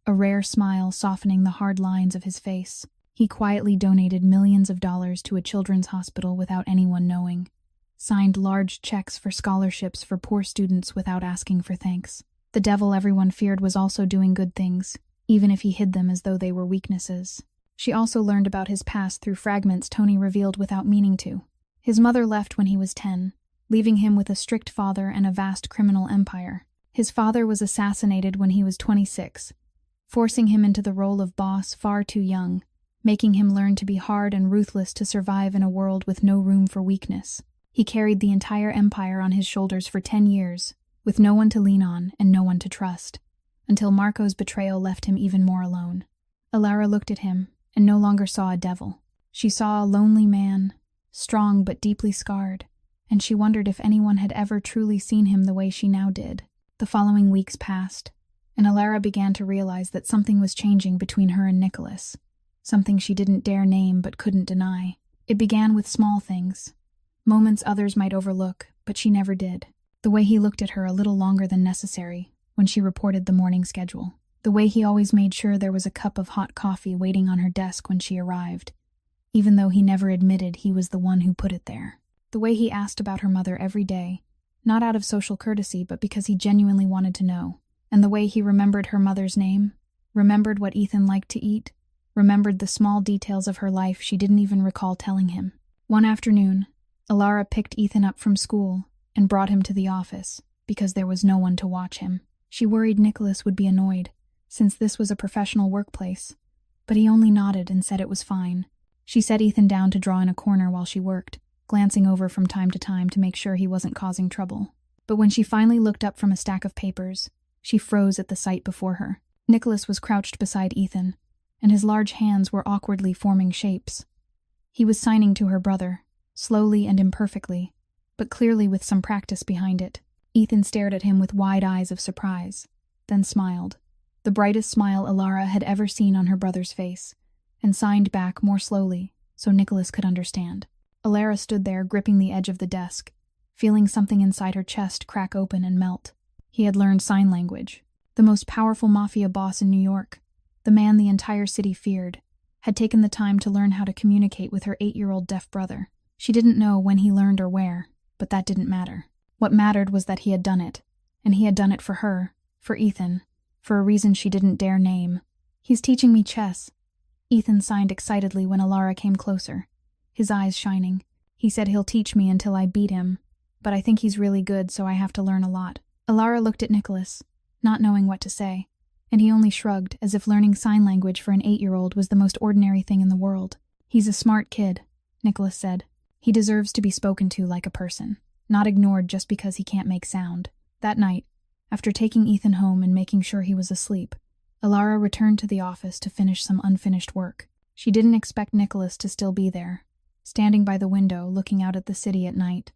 a rare smile softening the hard lines of his face. He quietly donated millions of dollars to a children's hospital without anyone knowing, signed large checks for scholarships for poor students without asking for thanks. The devil everyone feared was also doing good things, even if he hid them as though they were weaknesses. She also learned about his past through fragments Tony revealed without meaning to. His mother left when he was 10, leaving him with a strict father and a vast criminal empire. His father was assassinated when he was 26, forcing him into the role of boss far too young, making him learn to be hard and ruthless to survive in a world with no room for weakness. He carried the entire empire on his shoulders for 10 years, with no one to lean on and no one to trust, until Marco's betrayal left him even more alone. Alara looked at him and no longer saw a devil. She saw a lonely man, strong but deeply scarred, and she wondered if anyone had ever truly seen him the way she now did. The following weeks passed, and Alara began to realize that something was changing between her and Nicholas, something she didn't dare name but couldn't deny. It began with small things, moments others might overlook, but she never did. The way he looked at her a little longer than necessary when she reported the morning schedule. The way he always made sure there was a cup of hot coffee waiting on her desk when she arrived, even though he never admitted he was the one who put it there. The way he asked about her mother every day, not out of social courtesy but because he genuinely wanted to know. And the way he remembered her mother's name, remembered what Ethan liked to eat, remembered the small details of her life she didn't even recall telling him. One afternoon, Alara picked Ethan up from school and brought him to the office because there was no one to watch him. She worried Nicholas would be annoyed, since this was a professional workplace, but he only nodded and said it was fine. She set Ethan down to draw in a corner while she worked, glancing over from time to make sure he wasn't causing trouble. But when she finally looked up from a stack of papers, she froze at the sight before her. Nicholas was crouched beside Ethan, and his large hands were awkwardly forming shapes. He was signing to her brother, slowly and imperfectly, but clearly with some practice behind it. Ethan stared at him with wide eyes of surprise, then smiled, the brightest smile Alara had ever seen on her brother's face, and signed back more slowly so Nicholas could understand. Alara stood there gripping the edge of the desk, feeling something inside her chest crack open and melt. He had learned sign language. The most powerful Mafia boss in New York, the man the entire city feared, had taken the time to learn how to communicate with her 8-year-old deaf brother. She didn't know when he learned or where, but that didn't matter. What mattered was that he had done it, and he had done it for her, for Ethan, for a reason she didn't dare name. "He's teaching me chess." Ethan signed excitedly when Alara came closer, his eyes shining. "He said he'll teach me until I beat him, but I think he's really good, so I have to learn a lot." Alara looked at Nicholas, not knowing what to say, and he only shrugged as if learning sign language for an 8-year-old was the most ordinary thing in the world. "He's a smart kid," Nicholas said. "He deserves to be spoken to like a person, not ignored just because he can't make sound." That night, after taking Ethan home and making sure he was asleep, Alara returned to the office to finish some unfinished work. She didn't expect Nicholas to still be there, standing by the window looking out at the city at night,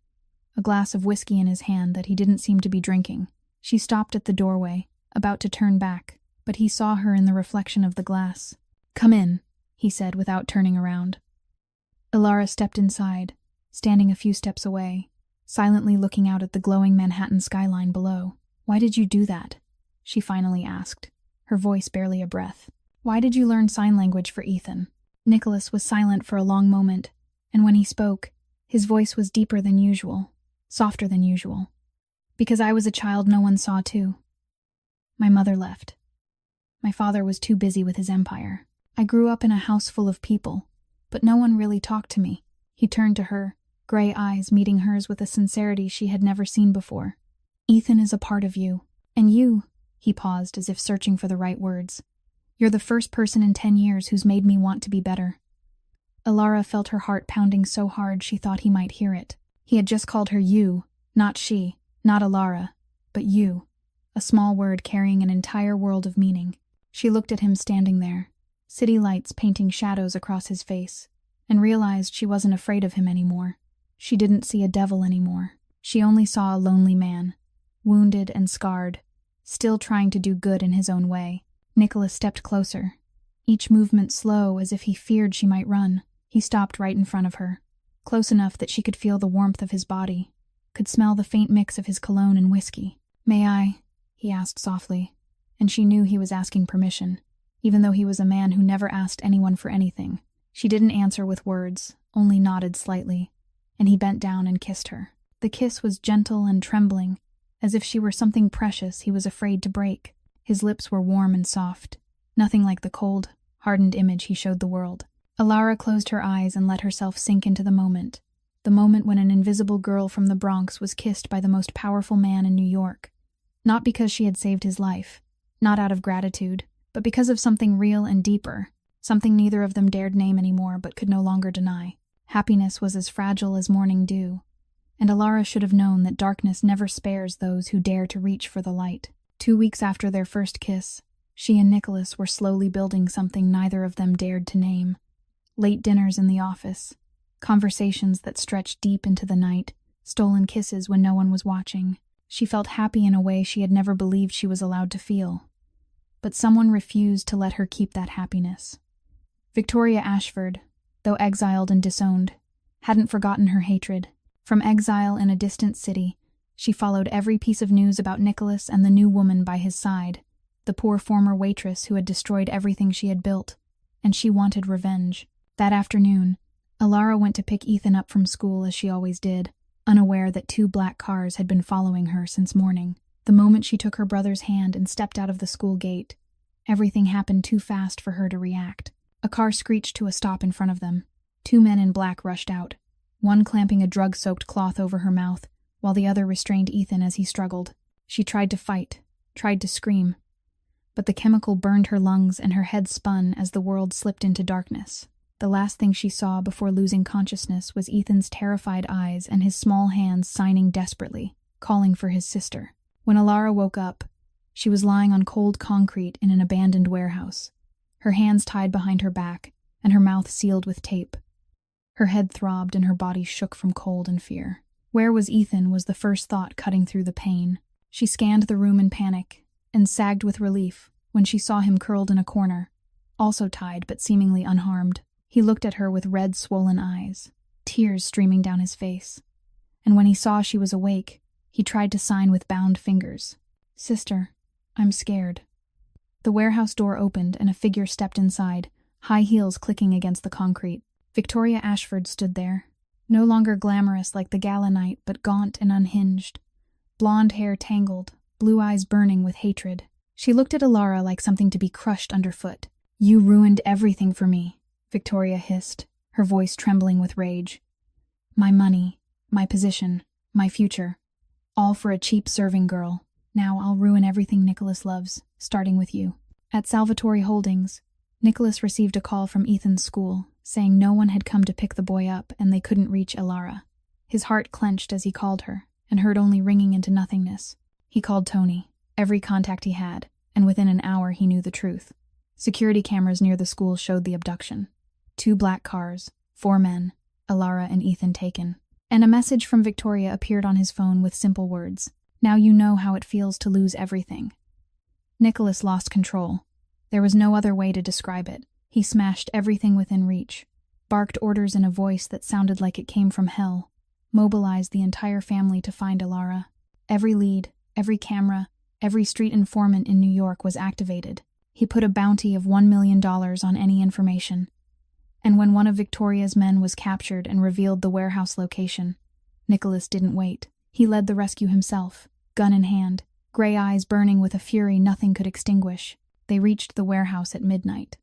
a glass of whiskey in his hand that he didn't seem to be drinking. She stopped at the doorway, about to turn back, but he saw her in the reflection of the glass. "Come in," he said without turning around. Alara stepped inside, standing a few steps away, silently looking out at the glowing Manhattan skyline below. "Why did you do that?" she finally asked, her voice barely a breath. "Why did you learn sign language for Ethan?" Nicholas was silent for a long moment, and when he spoke, his voice was deeper than usual, softer than usual. "Because I was a child no one saw too. My mother left. My father was too busy with his empire. I grew up in a house full of people, but no one really talked to me." He turned to her, gray eyes meeting hers with a sincerity she had never seen before. "Ethan is a part of you, and you," he paused as if searching for the right words. "You're the first person in 10 years who's made me want to be better." Alara felt her heart pounding so hard she thought he might hear it. He had just called her you, not she, not Alara, but you, a small word carrying an entire world of meaning. She looked at him standing there, city lights painting shadows across his face, and realized she wasn't afraid of him anymore. She didn't see a devil anymore. She only saw a lonely man, wounded and scarred, still trying to do good in his own way. Nicholas stepped closer, each movement slow as if he feared she might run. He stopped right in front of her, close enough that she could feel the warmth of his body, could smell the faint mix of his cologne and whiskey. "May I?" he asked softly, and she knew he was asking permission, even though he was a man who never asked anyone for anything. She didn't answer with words, only nodded slightly, and he bent down and kissed her. The kiss was gentle and trembling, as if she were something precious he was afraid to break. His lips were warm and soft, nothing like the cold, hardened image he showed the world. Alara closed her eyes and let herself sink into the moment when an invisible girl from the Bronx was kissed by the most powerful man in New York. Not because she had saved his life, not out of gratitude, but because of something real and deeper, something neither of them dared name anymore but could no longer deny. Happiness was as fragile as morning dew, and Alara should have known that darkness never spares those who dare to reach for the light. 2 weeks after their first kiss, she and Nicholas were slowly building something neither of them dared to name. Late dinners in the office, conversations that stretched deep into the night, stolen kisses when no one was watching. She felt happy in a way she had never believed she was allowed to feel. But someone refused to let her keep that happiness. Victoria Ashford, though exiled and disowned, hadn't forgotten her hatred. From exile in a distant city, she followed every piece of news about Nicholas and the new woman by his side, the poor former waitress who had destroyed everything she had built, and she wanted revenge. That afternoon, Alara went to pick Ethan up from school as she always did, unaware that 2 black cars had been following her since morning. The moment she took her brother's hand and stepped out of the school gate, everything happened too fast for her to react. A car screeched to a stop in front of them. 2 men in black rushed out, one clamping a drug-soaked cloth over her mouth, while the other restrained Ethan as he struggled. She tried to fight, tried to scream, but the chemical burned her lungs and her head spun as the world slipped into darkness. The last thing she saw before losing consciousness was Ethan's terrified eyes and his small hands signing desperately, calling for his sister. When Alara woke up, she was lying on cold concrete in an abandoned warehouse, her hands tied behind her back and her mouth sealed with tape. Her head throbbed and her body shook from cold and fear. Where was Ethan was the first thought cutting through the pain. She scanned the room in panic and sagged with relief when she saw him curled in a corner, also tied but seemingly unharmed. He looked at her with red, swollen eyes, tears streaming down his face. And when he saw she was awake, he tried to sign with bound fingers. "Sister, I'm scared." The warehouse door opened and a figure stepped inside, high heels clicking against the concrete. Victoria Ashford stood there, no longer glamorous like the gala night, but gaunt and unhinged. Blonde hair tangled, blue eyes burning with hatred. She looked at Alara like something to be crushed underfoot. "You ruined everything for me," Victoria hissed, her voice trembling with rage. "My money, my position, my future, all for a cheap serving girl. Now I'll ruin everything Nicholas loves, starting with you." At Salvatore Holdings, Nicholas received a call from Ethan's school, saying no one had come to pick the boy up and they couldn't reach Alara. His heart clenched as he called her, and heard only ringing into nothingness. He called Tony, every contact he had, and within an hour he knew the truth. Security cameras near the school showed the abduction. 2 black cars, 4 men, Alara and Ethan taken. And a message from Victoria appeared on his phone with simple words. "Now you know how it feels to lose everything." Nicholas lost control. There was no other way to describe it. He smashed everything within reach, barked orders in a voice that sounded like it came from hell, mobilized the entire family to find Alara. Every lead, every camera, every street informant in New York was activated. He put a bounty of $1 million on any information. And when one of Victoria's men was captured and revealed the warehouse location, Nicholas didn't wait. He led the rescue himself, gun in hand, gray eyes burning with a fury nothing could extinguish. They reached the warehouse at midnight.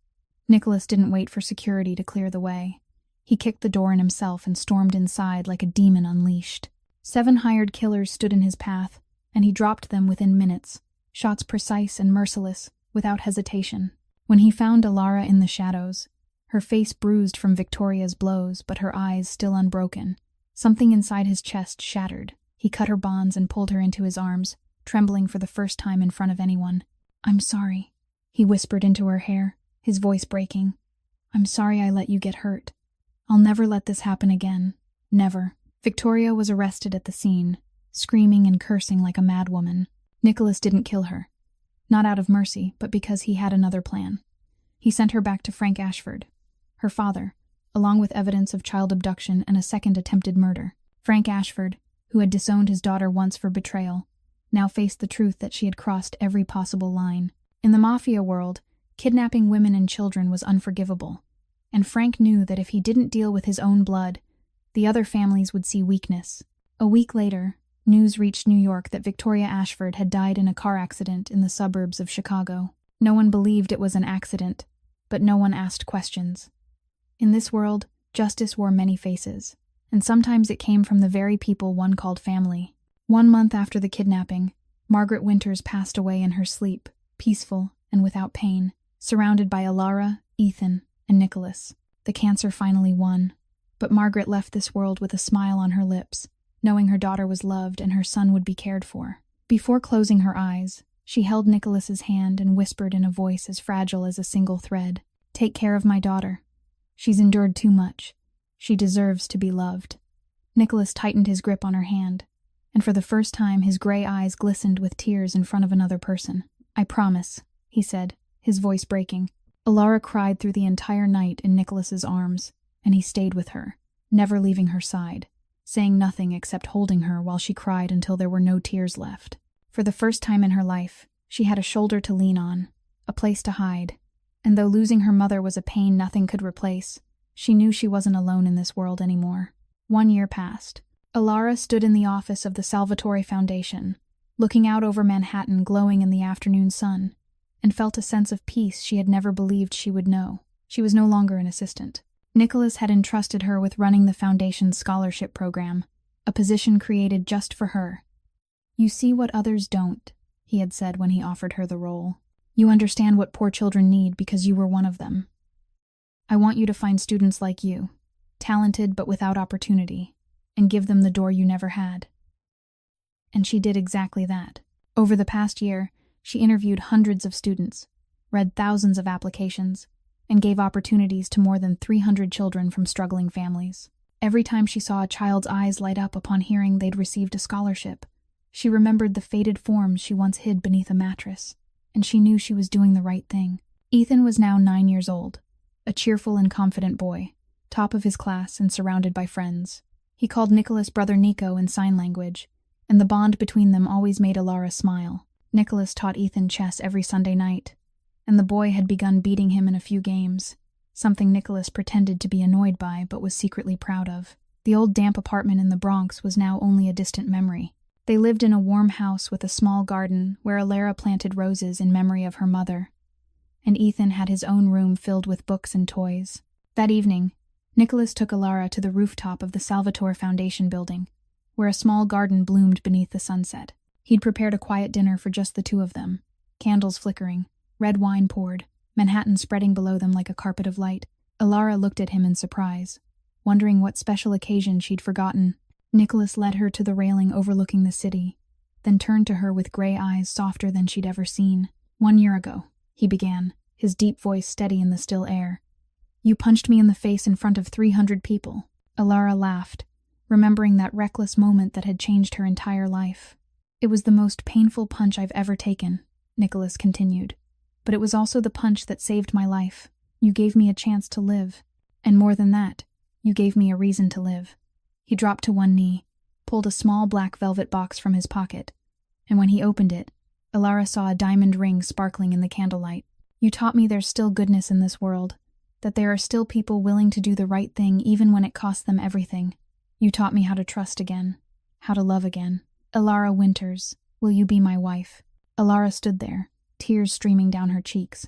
Nicholas didn't wait for security to clear the way. He kicked the door in himself and stormed inside like a demon unleashed. 7 hired killers stood in his path, and he dropped them within minutes, shots precise and merciless, without hesitation. When he found Alara in the shadows, her face bruised from Victoria's blows, but her eyes still unbroken, something inside his chest shattered. He cut her bonds and pulled her into his arms, trembling for the first time in front of anyone. "I'm sorry," he whispered into her hair, his voice breaking. "I'm sorry I let you get hurt. I'll never let this happen again. Never." Victoria was arrested at the scene, screaming and cursing like a madwoman. Nicholas didn't kill her. Not out of mercy, but because he had another plan. He sent her back to Frank Ashford, her father, along with evidence of child abduction and a second attempted murder. Frank Ashford, who had disowned his daughter once for betrayal, now faced the truth that she had crossed every possible line. In the Mafia world, kidnapping women and children was unforgivable, and Frank knew that if he didn't deal with his own blood, the other families would see weakness. A week later, news reached New York that Victoria Ashford had died in a car accident in the suburbs of Chicago. No one believed it was an accident, but no one asked questions. In this world, justice wore many faces, and sometimes it came from the very people one called family. 1 month after the kidnapping, Margaret Winters passed away in her sleep, peaceful and without pain, surrounded by Alara, Ethan, and Nicholas. The cancer finally won, but Margaret left this world with a smile on her lips, knowing her daughter was loved and her son would be cared for. Before closing her eyes, she held Nicholas's hand and whispered in a voice as fragile as a single thread, "Take care of my daughter. She's endured too much. She deserves to be loved." Nicholas tightened his grip on her hand, and for the first time his gray eyes glistened with tears in front of another person. "I promise," he said, his voice breaking. Alara cried through the entire night in Nicholas's arms, and he stayed with her, never leaving her side, saying nothing except holding her while she cried until there were no tears left. For the first time in her life, she had a shoulder to lean on, a place to hide, and though losing her mother was a pain nothing could replace, she knew she wasn't alone in this world anymore. 1 year passed. Alara stood in the office of the Salvatore Foundation, looking out over Manhattan glowing in the afternoon sun, and felt a sense of peace she had never believed she would know. She was no longer an assistant. Nicholas had entrusted her with running the Foundation's scholarship program, a position created just for her. "You see what others don't," he had said when he offered her the role. "You understand what poor children need because you were one of them. I want you to find students like you, talented but without opportunity, and give them the door you never had." And she did exactly that. Over the past year, she interviewed hundreds of students, read thousands of applications, and gave opportunities to more than 300 children from struggling families. Every time she saw a child's eyes light up upon hearing they'd received a scholarship, she remembered the faded forms she once hid beneath a mattress, and she knew she was doing the right thing. Ethan was now 9 years old, a cheerful and confident boy, top of his class and surrounded by friends. He called Nicholas brother Nico in sign language, and the bond between them always made Alara smile. Nicholas taught Ethan chess every Sunday night, and the boy had begun beating him in a few games, something Nicholas pretended to be annoyed by but was secretly proud of. The old damp apartment in the Bronx was now only a distant memory. They lived in a warm house with a small garden where Alara planted roses in memory of her mother, and Ethan had his own room filled with books and toys. That evening, Nicholas took Alara to the rooftop of the Salvatore Foundation building, where a small garden bloomed beneath the sunset. He'd prepared a quiet dinner for just the two of them, candles flickering, red wine poured, Manhattan spreading below them like a carpet of light. Alara looked at him in surprise, wondering what special occasion she'd forgotten. Nicholas led her to the railing overlooking the city, then turned to her with gray eyes softer than she'd ever seen. 1 year ago, he began, his deep voice steady in the still air. "You punched me in the face in front of 300 people. Alara laughed, remembering that reckless moment that had changed her entire life. "It was the most painful punch I've ever taken," Nicholas continued. "But it was also the punch that saved my life. You gave me a chance to live. And more than that, you gave me a reason to live." He dropped to one knee, pulled a small black velvet box from his pocket, and when he opened it, Alara saw a diamond ring sparkling in the candlelight. "You taught me there's still goodness in this world, that there are still people willing to do the right thing even when it costs them everything. You taught me how to trust again, how to love again. Alara Winters, will you be my wife?" Alara stood there, tears streaming down her cheeks,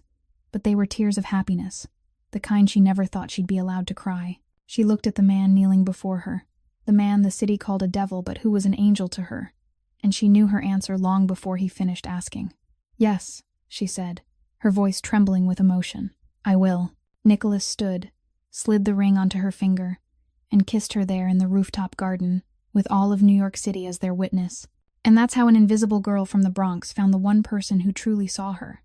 but they were tears of happiness, the kind she never thought she'd be allowed to cry. She looked at the man kneeling before her, the man the city called a devil but who was an angel to her, and she knew her answer long before he finished asking. "Yes," she said, her voice trembling with emotion. "I will." Nicholas stood, slid the ring onto her finger, and kissed her there in the rooftop garden, with all of New York City as their witness. And that's how an invisible girl from the Bronx found the one person who truly saw her.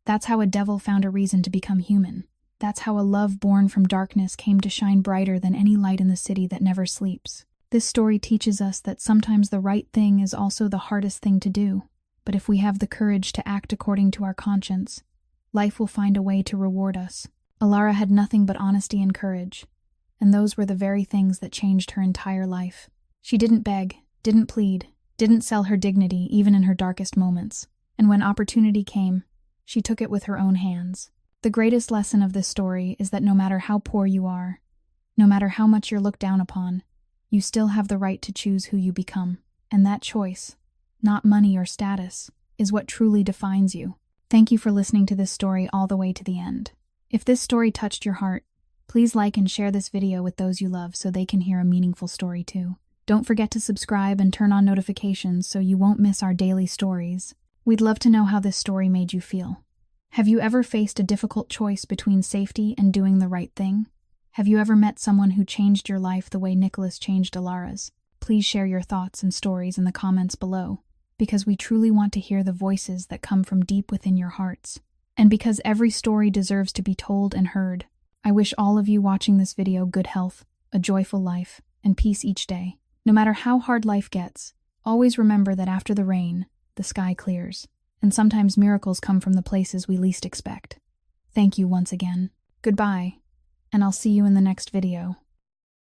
That's how a devil found a reason to become human. That's how a love born from darkness came to shine brighter than any light in the city that never sleeps. This story teaches us that sometimes the right thing is also the hardest thing to do, but if we have the courage to act according to our conscience, life will find a way to reward us. Alara had nothing but honesty and courage, and those were the very things that changed her entire life. She didn't beg, didn't plead, didn't sell her dignity even in her darkest moments, and when opportunity came, she took it with her own hands. The greatest lesson of this story is that no matter how poor you are, no matter how much you're looked down upon, you still have the right to choose who you become. And that choice, not money or status, is what truly defines you. Thank you for listening to this story all the way to the end. If this story touched your heart, please like and share this video with those you love so they can hear a meaningful story too. Don't forget to subscribe and turn on notifications so you won't miss our daily stories. We'd love to know how this story made you feel. Have you ever faced a difficult choice between safety and doing the right thing? Have you ever met someone who changed your life the way Nicholas changed Alara's? Please share your thoughts and stories in the comments below, because we truly want to hear the voices that come from deep within your hearts. And because every story deserves to be told and heard, I wish all of you watching this video good health, a joyful life, and peace each day. No matter how hard life gets, always remember that after the rain, the sky clears, and sometimes miracles come from the places we least expect. Thank you once again. Goodbye, and I'll see you in the next video.